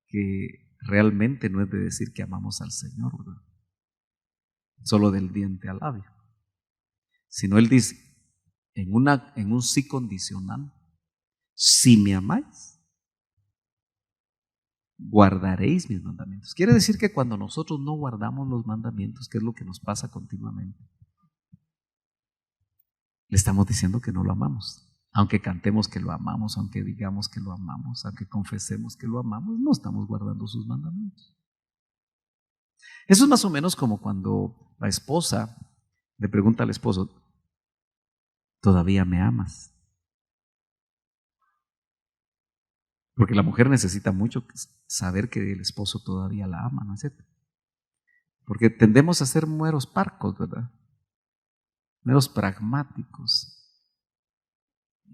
que realmente no es de decir que amamos al Señor, ¿verdad? Solo del diente al labio. Sino Él dice, en un sí condicional, si me amáis, guardaréis mis mandamientos. Quiere decir que cuando nosotros no guardamos los mandamientos, ¿qué es lo que nos pasa continuamente? Le estamos diciendo que no lo amamos. Aunque cantemos que lo amamos, aunque digamos que lo amamos, aunque confesemos que lo amamos, no estamos guardando sus mandamientos. Eso es más o menos como cuando la esposa le pregunta al esposo, ¿todavía me amas? Porque la mujer necesita mucho saber que el esposo todavía la ama, ¿no es cierto? Porque tendemos a ser meros parcos, ¿verdad? Meros pragmáticos.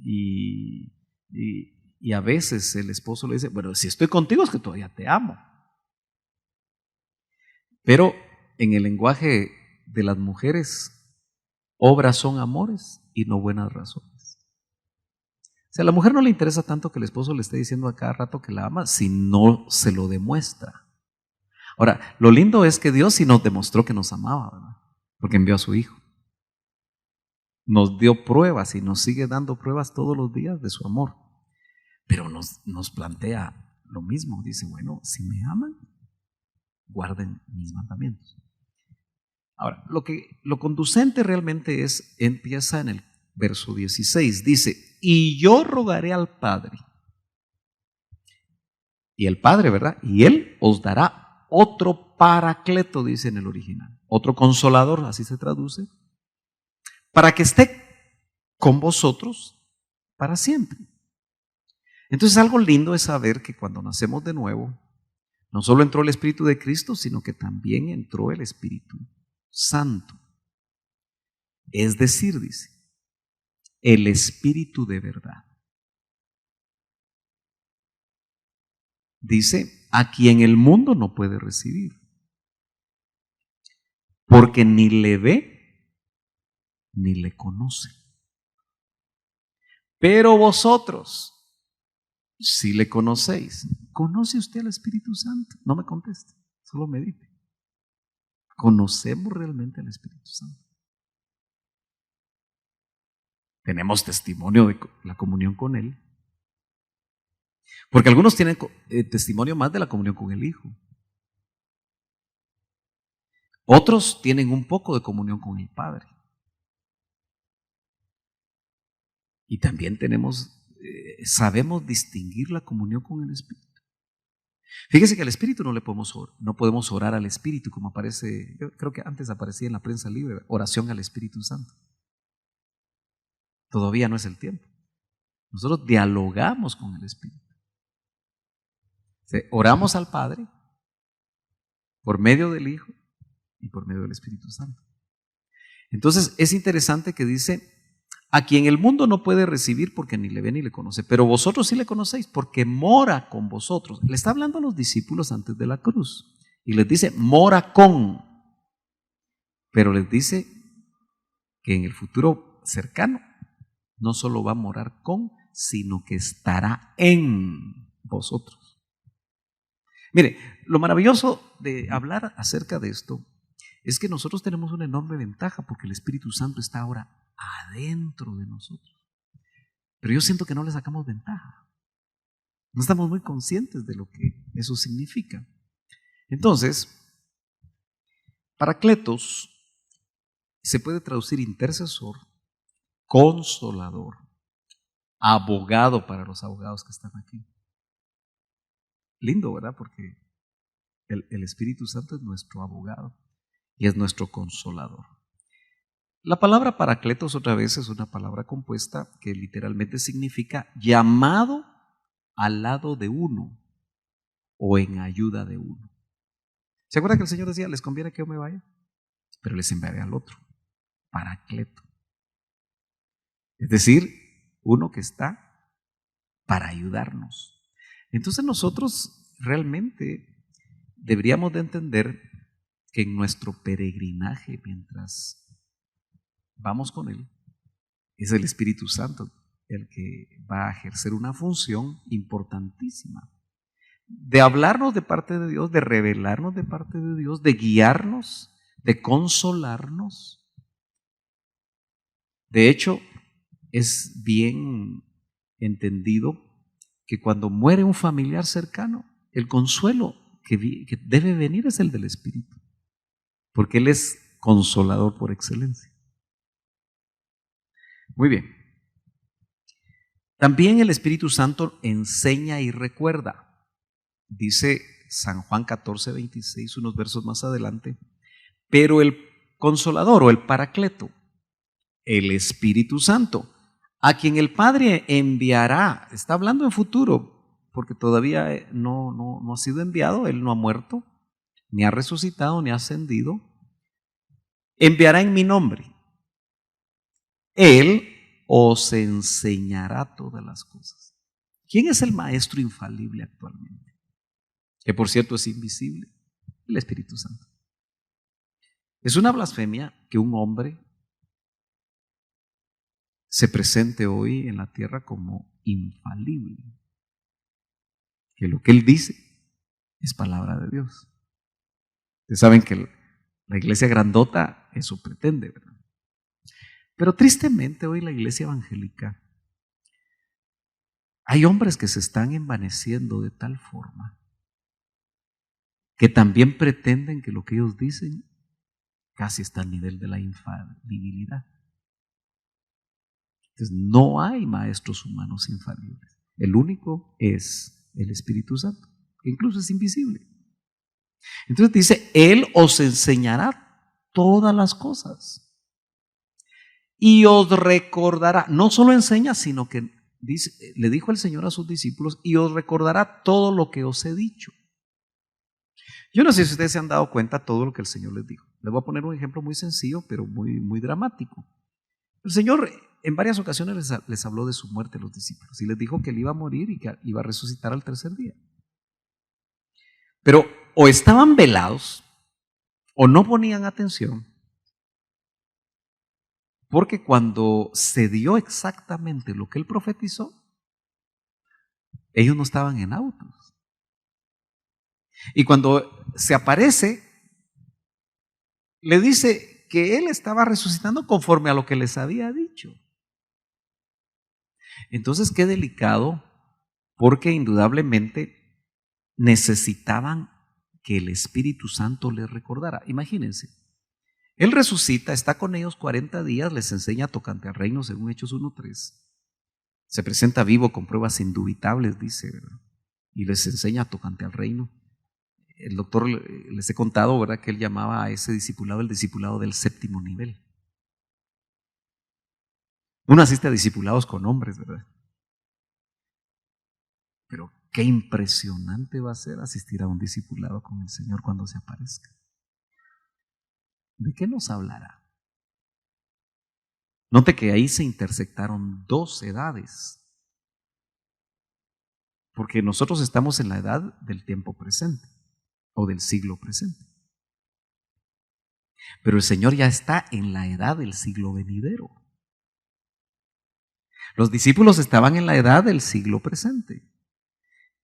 Y a veces el esposo le dice, bueno, si estoy contigo es que todavía te amo. Pero en el lenguaje de las mujeres, obras son amores y no buenas razones. O sea, a la mujer no le interesa tanto que el esposo le esté diciendo a cada rato que la ama si no se lo demuestra. Ahora, lo lindo es que Dios sí nos demostró que nos amaba, ¿verdad? Porque envió a su Hijo. Nos dio pruebas y nos sigue dando pruebas todos los días de su amor. Pero nos plantea lo mismo. Dice, bueno, si me aman, guarden mis mandamientos. Ahora, lo conducente realmente empieza en el verso 16. Dice, y yo rogaré al Padre. Y el Padre, ¿verdad? Y Él os dará otro paracleto, dice en el original. Otro consolador, así se traduce. Para que esté con vosotros para siempre. Entonces algo lindo es saber que cuando nacemos de nuevo, no solo entró el Espíritu de Cristo, sino que también entró el Espíritu Santo. Es decir, dice, el Espíritu de verdad. Dice, a quien el mundo no puede recibir. porque ni le ve ni le conoce. Pero vosotros sí le conocéis. ¿Conoce usted al Espíritu Santo? No me conteste, solo medite. ¿Conocemos realmente al Espíritu Santo? Tenemos testimonio de la comunión con Él. Porque algunos tienen testimonio más de la comunión con el Hijo. Otros tienen un poco de comunión con el Padre. Y también sabemos distinguir la comunión con el Espíritu. Fíjese que al Espíritu no podemos orar al Espíritu como aparece, yo creo que antes aparecía en la prensa libre, oración al Espíritu Santo. Todavía no es el tiempo. Nosotros dialogamos con el Espíritu. Oramos al Padre por medio del Hijo y por medio del Espíritu Santo. Entonces es interesante que dice, a quien el mundo no puede recibir porque ni le ve ni le conoce, pero vosotros sí le conocéis porque mora con vosotros. Le está hablando a los discípulos antes de la cruz y les dice, mora con, pero les dice que en el futuro cercano no solo va a morar con, sino que estará en vosotros. Mire, lo maravilloso de hablar acerca de esto es que nosotros tenemos una enorme ventaja porque el Espíritu Santo está ahora adentro de nosotros. Pero yo siento que no le sacamos ventaja. No estamos muy conscientes de lo que eso significa. Entonces, Paracletos se puede traducir intercesor, consolador, abogado para los abogados que están aquí. Lindo, ¿verdad? Porque el Espíritu Santo es nuestro abogado y es nuestro consolador. La palabra Paracletos otra vez es una palabra compuesta que literalmente significa llamado al lado de uno o en ayuda de uno. ¿Se acuerdan que el Señor decía, les conviene que yo me vaya? Pero les enviaré al otro, Paracleto. Es decir, uno que está para ayudarnos. Entonces nosotros realmente deberíamos de entender que en nuestro peregrinaje, mientras vamos con Él, es el Espíritu Santo el que va a ejercer una función importantísima de hablarnos de parte de Dios, de revelarnos de parte de Dios, de guiarnos, de consolarnos. De hecho, es bien entendido que cuando muere un familiar cercano, el consuelo que debe venir es el del Espíritu, porque Él es consolador por excelencia. Muy bien. También el Espíritu Santo enseña y recuerda. Dice San Juan 14:26, unos versos más adelante, pero el consolador o el paracleto, el Espíritu Santo, a quien el Padre enviará, está hablando en futuro, porque todavía no ha sido enviado, Él no ha muerto, ni ha resucitado, ni ha ascendido, enviará en mi nombre. Él os enseñará todas las cosas. ¿Quién es el maestro infalible actualmente? Que por cierto es invisible, el Espíritu Santo. Es una blasfemia que un hombre se presente hoy en la tierra como infalible, que lo que él dice es palabra de Dios. Ustedes saben que la iglesia grandota eso pretende, ¿verdad? Pero tristemente hoy la iglesia evangélica, hay hombres que se están envaneciendo de tal forma que también pretenden que lo que ellos dicen casi está al nivel de la infalibilidad. Entonces no hay maestros humanos infalibles. El único es el Espíritu Santo, que incluso es invisible. Entonces dice, Él os enseñará todas las cosas y os recordará. No solo enseña, sino que dice, le dijo el Señor a sus discípulos, y os recordará todo lo que os he dicho. Yo no sé si ustedes se han dado cuenta de todo lo que el Señor les dijo. Les voy a poner un ejemplo muy sencillo, pero muy dramático. El Señor en varias ocasiones les habló de su muerte a los discípulos y les dijo que Él iba a morir y que iba a resucitar al tercer día. Pero o estaban velados o no ponían atención, porque cuando se dio exactamente lo que él profetizó, ellos no estaban en autos. Y cuando se aparece, le dice que él estaba resucitando conforme a lo que les había dicho. Entonces, qué delicado, porque indudablemente necesitaban que el Espíritu Santo les recordara. Imagínense, él resucita, está con ellos 40 días, les enseña tocante al reino según Hechos 1:3. Se presenta vivo con pruebas indubitables, dice, ¿verdad? Y les enseña tocante al reino. El doctor, les he contado, ¿verdad?, que él llamaba a ese discipulado el discipulado del séptimo nivel. Uno asiste a discipulados con hombres, ¿verdad? Pero qué impresionante va a ser asistir a un discipulado con el Señor cuando se aparezca. ¿De qué nos hablará? Note que ahí se intersectaron dos edades, porque nosotros estamos en la edad del tiempo presente o del siglo presente. Pero el Señor ya está en la edad del siglo venidero. Los discípulos estaban en la edad del siglo presente,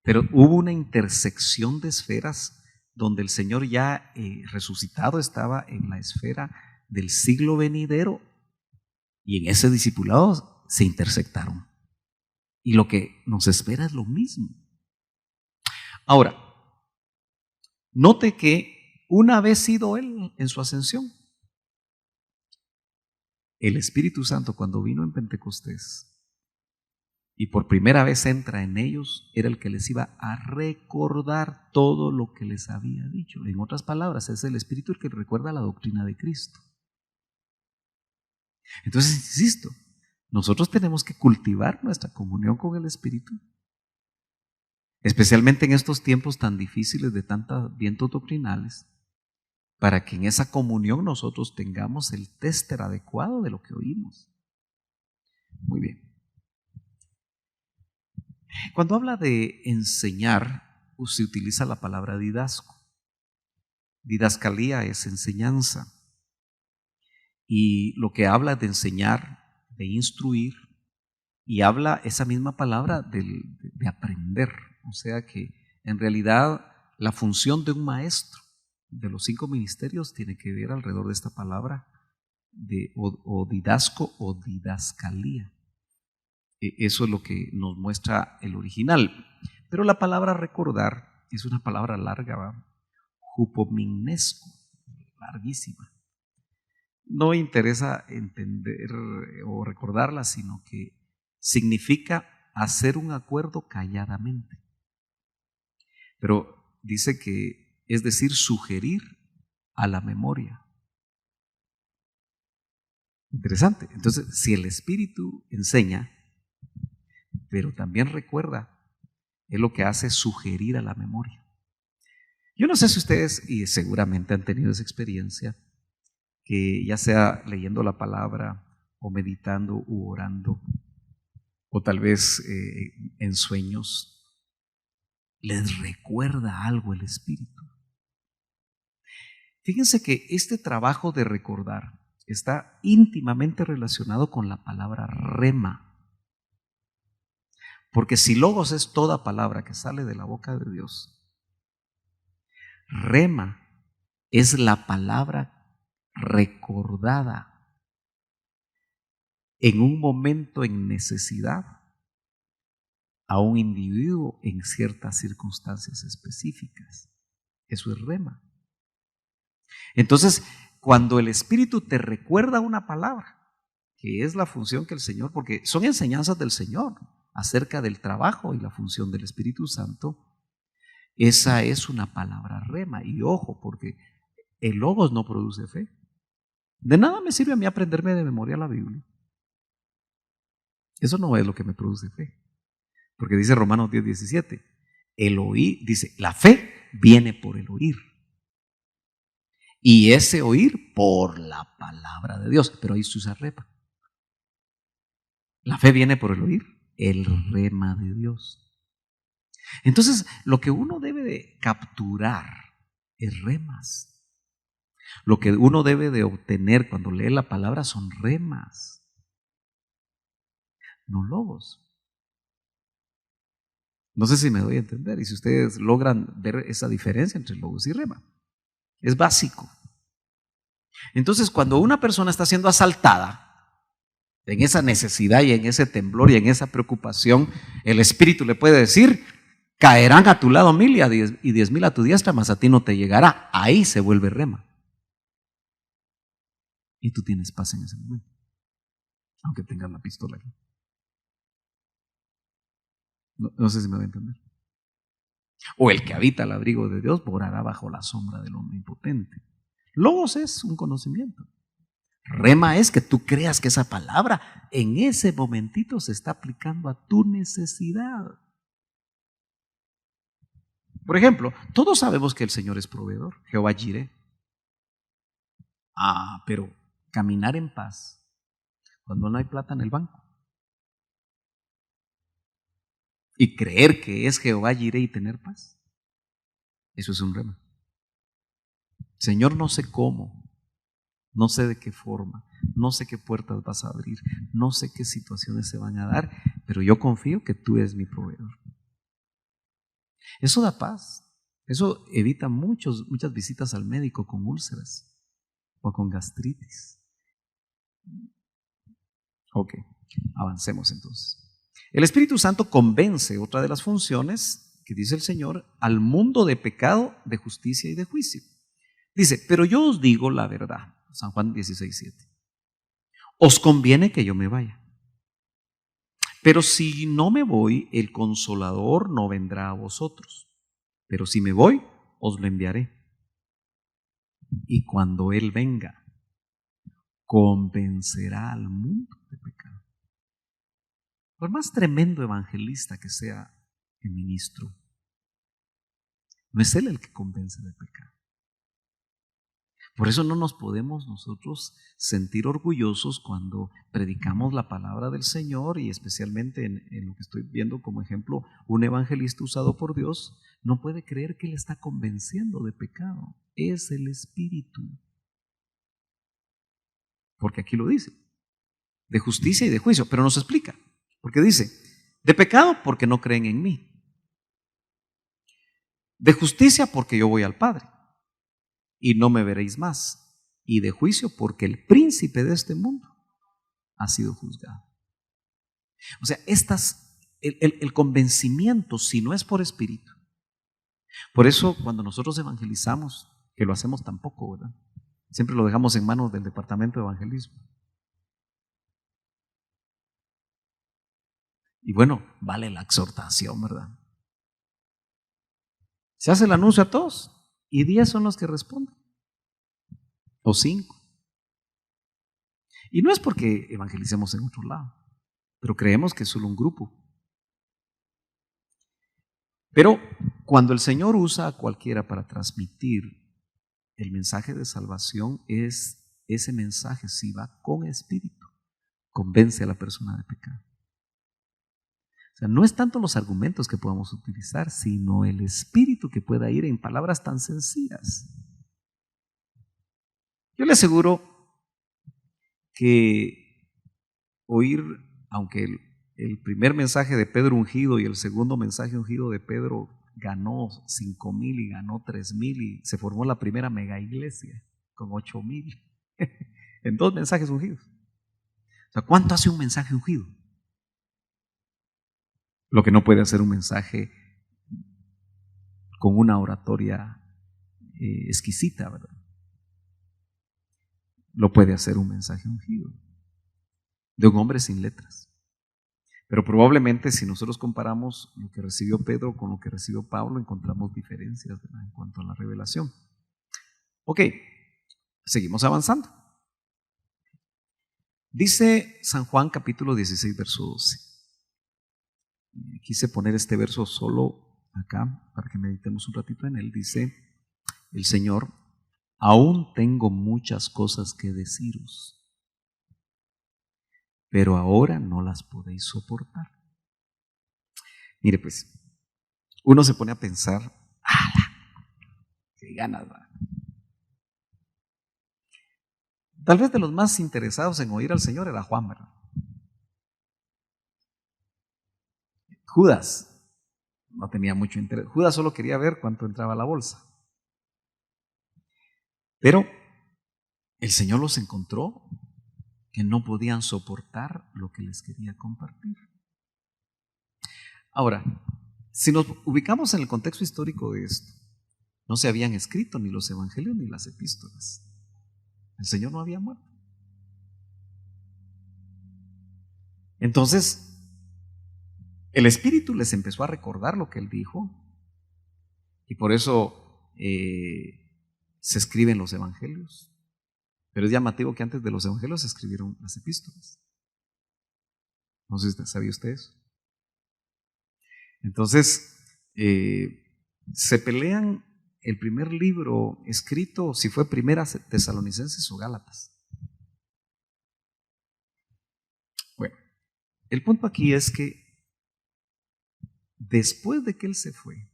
pero hubo una intersección de esferas donde el Señor ya resucitado estaba en la esfera del siglo venidero y en ese discipulado se intersectaron. Y lo que nos espera es lo mismo. Ahora, note que una vez ido Él en su ascensión, el Espíritu Santo cuando vino en Pentecostés y por primera vez entra en ellos, era el que les iba a recordar todo lo que les había dicho. En otras palabras, es el Espíritu el que recuerda la doctrina de Cristo. Entonces, insisto, nosotros tenemos que cultivar nuestra comunión con el Espíritu, especialmente en estos tiempos tan difíciles de tantos vientos doctrinales, para que en esa comunión nosotros tengamos el tester adecuado de lo que oímos. Muy bien. Cuando habla de enseñar, se utiliza la palabra didasco. Didascalía es enseñanza. Y lo que habla de enseñar, de instruir, y habla esa misma palabra de aprender. O sea que en realidad la función de un maestro de los 5 ministerios tiene que ver alrededor de esta palabra o didasco o didascalía. Eso es lo que nos muestra el original. Pero la palabra recordar es una palabra larga, ¿va? Jupomimnesco, larguísima. No interesa entender o recordarla, sino que significa hacer un acuerdo calladamente. Pero dice que es decir, sugerir a la memoria. Interesante. Entonces, si el Espíritu enseña, pero también recuerda, es lo que hace sugerir a la memoria. Yo no sé si ustedes, y seguramente han tenido esa experiencia, que ya sea leyendo la palabra o meditando u orando, o tal vez en sueños, les recuerda algo el Espíritu. Fíjense que este trabajo de recordar está íntimamente relacionado con la palabra rema. Porque si logos es toda palabra que sale de la boca de Dios, rema es la palabra recordada en un momento en necesidad a un individuo en ciertas circunstancias específicas. Eso es rema. Entonces, cuando el Espíritu te recuerda una palabra, que es la función que el Señor, porque son enseñanzas del Señor acerca del trabajo y la función del Espíritu Santo, esa es una palabra rema. Y ojo, porque el logos no produce fe. De nada me sirve a mí aprenderme de memoria la Biblia. Eso no es lo que me produce fe. Porque dice Romanos 10:17, el oír, dice, la fe viene por el oír. Y ese oír por la palabra de Dios. Pero ahí se usa rema. La fe viene por el oír, el rema de Dios. Entonces, lo que uno debe de capturar es remas. Lo que uno debe de obtener cuando lee la palabra son remas, no logos. No sé si me doy a entender y si ustedes logran ver esa diferencia entre logos y rema. Es básico. Entonces, cuando una persona está siendo asaltada, en esa necesidad y en ese temblor y en esa preocupación, el Espíritu le puede decir: caerán a tu lado 1000 y 10,000 a tu diestra, mas a ti no te llegará. Ahí se vuelve rema. Y tú tienes paz en ese momento, aunque tengas la pistola aquí. No sé si me va a entender. O el que habita al abrigo de Dios morará bajo la sombra del Omnipotente. Logos es un conocimiento. Rema es que tú creas que esa palabra en ese momentito se está aplicando a tu necesidad. Por ejemplo, todos sabemos que el Señor es proveedor, Jehová Jireh. Pero caminar en paz cuando no hay plata en el banco y creer que es Jehová Jireh y tener paz, eso es un rema. Señor, no sé cómo, no sé de qué forma, no sé qué puertas vas a abrir, no sé qué situaciones se van a dar, pero yo confío que tú eres mi proveedor. Eso da paz. Eso evita muchas visitas al médico con úlceras o con gastritis. Ok, avancemos entonces. El Espíritu Santo convence, otra de las funciones que dice el Señor, al mundo de pecado, de justicia y de juicio. Dice: pero yo os digo la verdad. San Juan 16:7. Os conviene que yo me vaya. Pero si no me voy, el Consolador no vendrá a vosotros. Pero si me voy, os lo enviaré. Y cuando Él venga, convencerá al mundo de pecado. Por más tremendo evangelista que sea el ministro, no es Él el que convence de pecado. Por eso no nos podemos nosotros sentir orgullosos cuando predicamos la palabra del Señor, y especialmente en lo que estoy viendo como ejemplo, un evangelista usado por Dios no puede creer que Él está convenciendo de pecado. Es el Espíritu. Porque aquí lo dice, de justicia y de juicio, pero nos explica, porque dice: de pecado porque no creen en mí, de justicia porque yo voy al Padre y no me veréis más, y de juicio porque el príncipe de este mundo ha sido juzgado. O sea, el convencimiento, si no es por espíritu. Por eso cuando nosotros evangelizamos, que lo hacemos tan poco, ¿verdad? Siempre lo dejamos en manos del departamento de evangelismo. Y bueno, vale la exhortación, ¿verdad? Se hace el anuncio a todos y 10 son los que responden, o 5. Y no es porque evangelicemos en otro lado, pero creemos que es solo un grupo. Pero cuando el Señor usa a cualquiera para transmitir el mensaje de salvación, ese mensaje, si va con espíritu, convence a la persona de pecado. O sea, no es tanto los argumentos que podamos utilizar, sino el espíritu que pueda ir en palabras tan sencillas. Yo le aseguro que oír, aunque el primer mensaje de Pedro ungido y el segundo mensaje ungido de Pedro ganó 5,000 y ganó 3,000 y se formó la primera mega iglesia con 8,000 en 2 mensajes ungidos. O sea, ¿cuánto hace un mensaje ungido? Lo que no puede hacer un mensaje con una oratoria exquisita, ¿verdad? Lo puede hacer un mensaje ungido de un hombre sin letras. Pero probablemente si nosotros comparamos lo que recibió Pedro con lo que recibió Pablo, encontramos diferencias, ¿verdad?, en cuanto a la revelación. Ok, seguimos avanzando. Dice San Juan capítulo 16, verso 12. Quise poner este verso solo acá para que meditemos un ratito en él. Dice el Señor: aún tengo muchas cosas que deciros, pero ahora no las podéis soportar. Mire pues, uno se pone a pensar: ¡ala! ¡Qué ganas! ¿Va? Tal vez de los más interesados en oír al Señor era Juan, ¿verdad? Judas no tenía mucho interés. Judas solo quería ver cuánto entraba a la bolsa. Pero el Señor los encontró que no podían soportar lo que les quería compartir. Ahora, si nos ubicamos en el contexto histórico de esto, no se habían escrito ni los evangelios ni las epístolas. El Señor no había muerto. Entonces, el Espíritu les empezó a recordar lo que Él dijo y por eso se escriben los evangelios. Pero es llamativo que antes de los evangelios se escribieron las epístolas. No sé si sabía usted eso. Entonces, se pelean el primer libro escrito, si fue Primera Tesalonicenses o Gálatas. Bueno, el punto aquí es que después de que Él se fue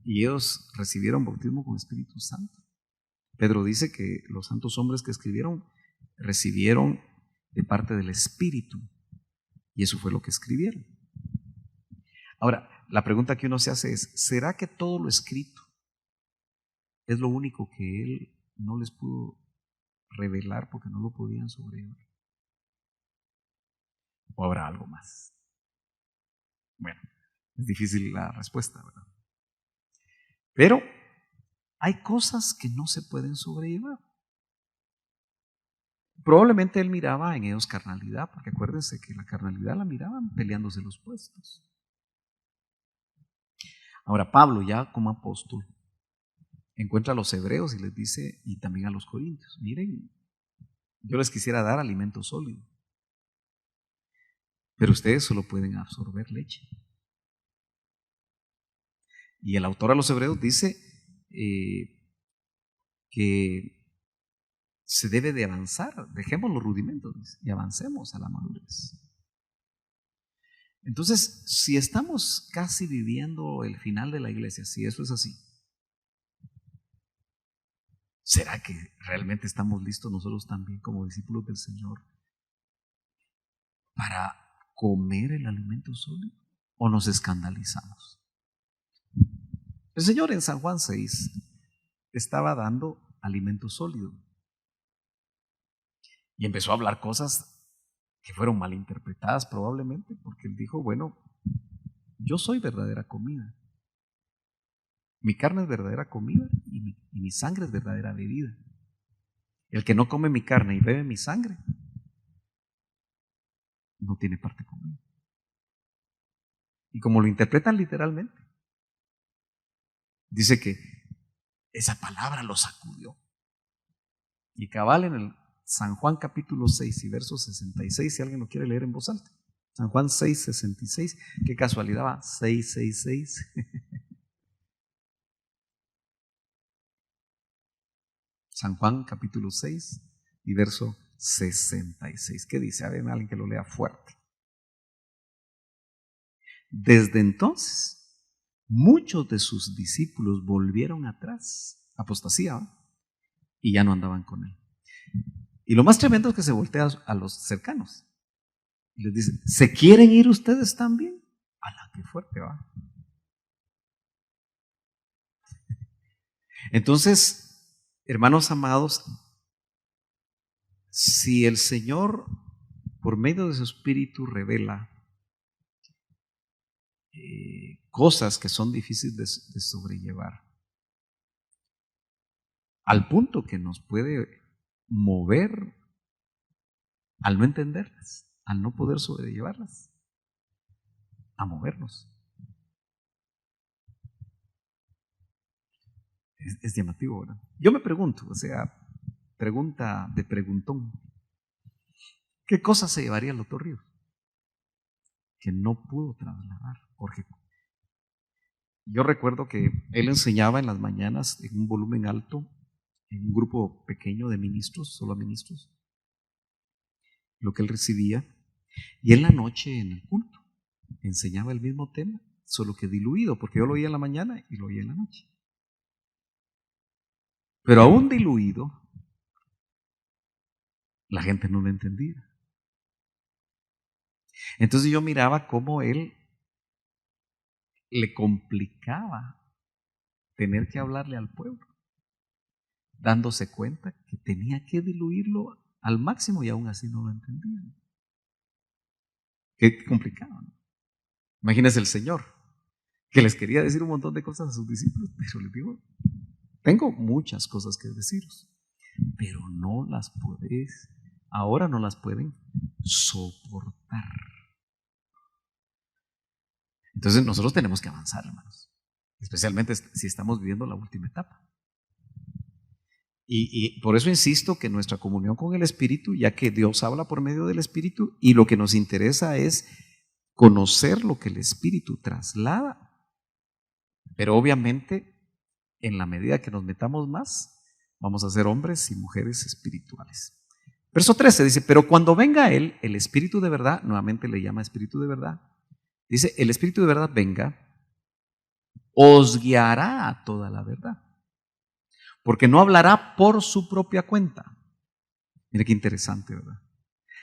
y ellos recibieron bautismo con Espíritu Santo, Pedro dice que los santos hombres que escribieron recibieron de parte del Espíritu y eso fue lo que escribieron. Ahora, la pregunta que uno se hace es, ¿será que todo lo escrito es lo único que Él no les pudo revelar porque no lo podían sobrellevar? ¿O habrá algo más? Bueno, es difícil la respuesta, ¿verdad? Pero hay cosas que no se pueden sobrellevar. Probablemente Él miraba en ellos carnalidad, porque acuérdense que la carnalidad la miraban peleándose los puestos. Ahora, Pablo, ya como apóstol, encuentra a los hebreos y les dice, y también a los corintios, miren, yo les quisiera dar alimento sólido, pero ustedes solo pueden absorber leche. Y el autor a los hebreos dice que se debe de avanzar, dejemos los rudimentos y avancemos a la madurez. Entonces, si estamos casi viviendo el final de la iglesia, si eso es así, ¿será que realmente estamos listos nosotros también como discípulos del Señor para comer el alimento sólido? ¿O nos escandalizamos? El Señor en San Juan 6 estaba dando alimento sólido y empezó a hablar cosas que fueron malinterpretadas probablemente, porque Él dijo, bueno, yo soy verdadera comida. Mi carne es verdadera comida y mi sangre es verdadera bebida. El que no come mi carne y bebe mi sangre no tiene parte conmigo. Y como lo interpretan literalmente, dice que esa palabra lo sacudió. Y cabal en el San Juan capítulo 6 y verso 66, si alguien lo quiere leer en voz alta. San Juan 6, 66, qué casualidad va, 666. San Juan capítulo 6 y verso 66. ¿Qué dice? A ver, alguien que lo lea fuerte. Desde entonces, muchos de sus discípulos volvieron atrás, apostasía, ¿no? Y ya no andaban con Él. Y lo más tremendo es que se voltea a los cercanos y les dice, ¿se quieren ir ustedes también? ¡Hala, qué fuerte va! Entonces, hermanos amados, si el Señor, por medio de su Espíritu, revela cosas que son difíciles de sobrellevar, al punto que nos puede mover al no entenderlas, al no poder sobrellevarlas, a movernos. Es llamativo, ¿verdad? Yo me pregunto, o sea, pregunta de preguntón, ¿qué cosa se llevaría el doctor Ríos? Que no pudo trasladar, Jorge. Yo recuerdo que él enseñaba en las mañanas en un volumen alto, en un grupo pequeño de ministros, solo ministros, lo que él recibía, y en la noche en el culto enseñaba el mismo tema, solo que diluido, porque yo lo oía en la mañana y lo oía en la noche. Pero aún diluido, la gente no lo entendía. Entonces yo miraba cómo él le complicaba tener que hablarle al pueblo, dándose cuenta que tenía que diluirlo al máximo y aún así no lo entendían. Qué complicado, ¿no? Imagínese el Señor, que les quería decir un montón de cosas a sus discípulos, pero les digo, tengo muchas cosas que deciros, pero no las podéis, ahora no las pueden soportar. Entonces nosotros tenemos que avanzar, hermanos, especialmente si estamos viviendo la última etapa. Y por eso insisto que nuestra comunión con el Espíritu, ya que Dios habla por medio del Espíritu, y lo que nos interesa es conocer lo que el Espíritu traslada. Pero obviamente, en la medida que nos metamos más, vamos a ser hombres y mujeres espirituales. Verso 13 dice, pero cuando venga Él, el Espíritu de verdad, nuevamente le llama Espíritu de verdad, dice, el Espíritu de verdad venga, os guiará a toda la verdad. Porque no hablará por su propia cuenta. Mire qué interesante, ¿verdad?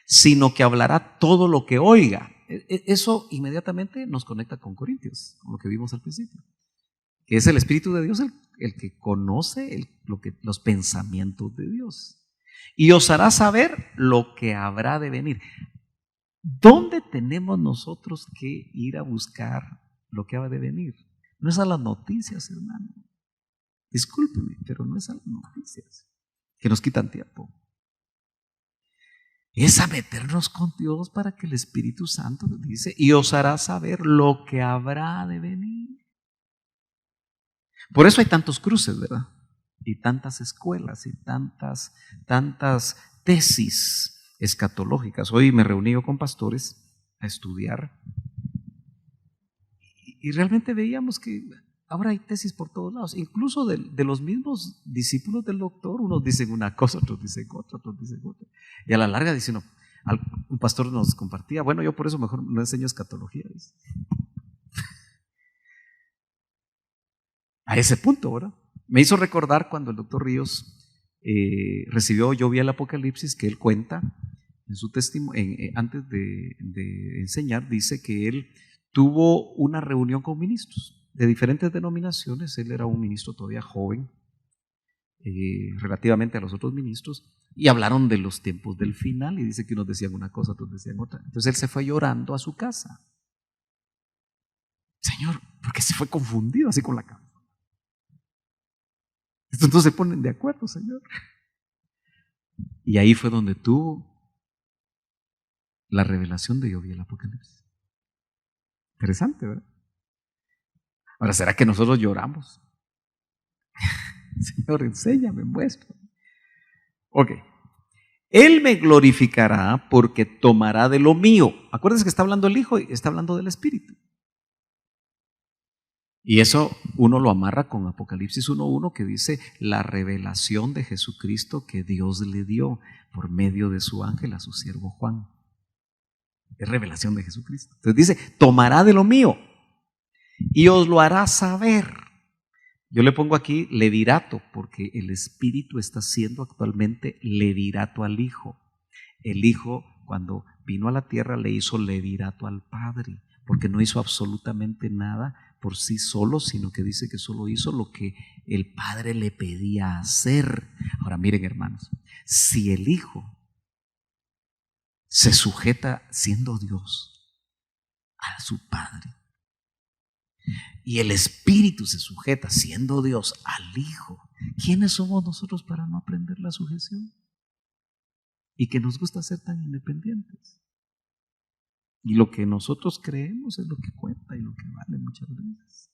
Sino que hablará todo lo que oiga. Eso inmediatamente nos conecta con Corintios, con lo que vimos al principio. Que es el Espíritu de Dios el que conoce los pensamientos de Dios. Y os hará saber lo que habrá de venir. ¿Dónde tenemos nosotros que ir a buscar lo que habrá de venir? No es a las noticias, hermano. Discúlpeme, pero no es a las noticias que nos quitan tiempo. Es a meternos con Dios para que el Espíritu Santo dice, y os hará saber lo que habrá de venir. Por eso hay tantos cruces, ¿verdad? Y tantas escuelas y tantas tesis escatológicas. Hoy me reuní con pastores a estudiar y realmente veíamos que ahora hay tesis por todos lados, incluso de los mismos discípulos del doctor. Unos dicen una cosa, otros dicen otra, otros dicen otra. Y a la larga dice uno, un pastor nos compartía, bueno, yo por eso mejor no enseño escatología. Dice. A ese punto, ¿verdad? Me hizo recordar cuando el doctor Ríos yo vi el Apocalipsis, que él cuenta en su testimonio, antes de enseñar, dice que él tuvo una reunión con ministros de diferentes denominaciones. Él era un ministro todavía joven, relativamente a los otros ministros, y hablaron de los tiempos del final, y dice que unos decían una cosa, otros decían otra. Entonces él se fue llorando a su casa. Señor, porque se fue confundido así con la cabeza. Estos no se ponen de acuerdo, Señor. Y ahí fue donde tuvo la revelación de yo vi el Apocalipsis. Interesante, ¿verdad? Ahora, ¿será que nosotros lloramos? Señor, enséñame, muestra. Ok. Él me glorificará porque tomará de lo mío. Acuérdense que está hablando el Hijo y está hablando del Espíritu. Y eso uno lo amarra con Apocalipsis 1:1, que dice la revelación de Jesucristo que Dios le dio por medio de su ángel a su siervo Juan. Es revelación de Jesucristo. Entonces dice, tomará de lo mío y os lo hará saber. Yo le pongo aquí levirato, porque el Espíritu está siendo actualmente levirato al Hijo. El Hijo, cuando vino a la tierra, le hizo levirato al Padre, porque no hizo absolutamente nada por sí solo, sino que dice que solo hizo lo que el Padre le pedía hacer. Ahora miren, hermanos, si el Hijo se sujeta siendo Dios a su Padre, y el Espíritu se sujeta siendo Dios al Hijo, ¿quiénes somos nosotros para no aprender la sujeción? Y que nos gusta ser tan independientes. Y lo que nosotros creemos es lo que cuenta y lo que vale muchas veces.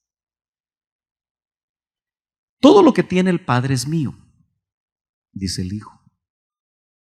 Todo lo que tiene el Padre es mío, dice el Hijo.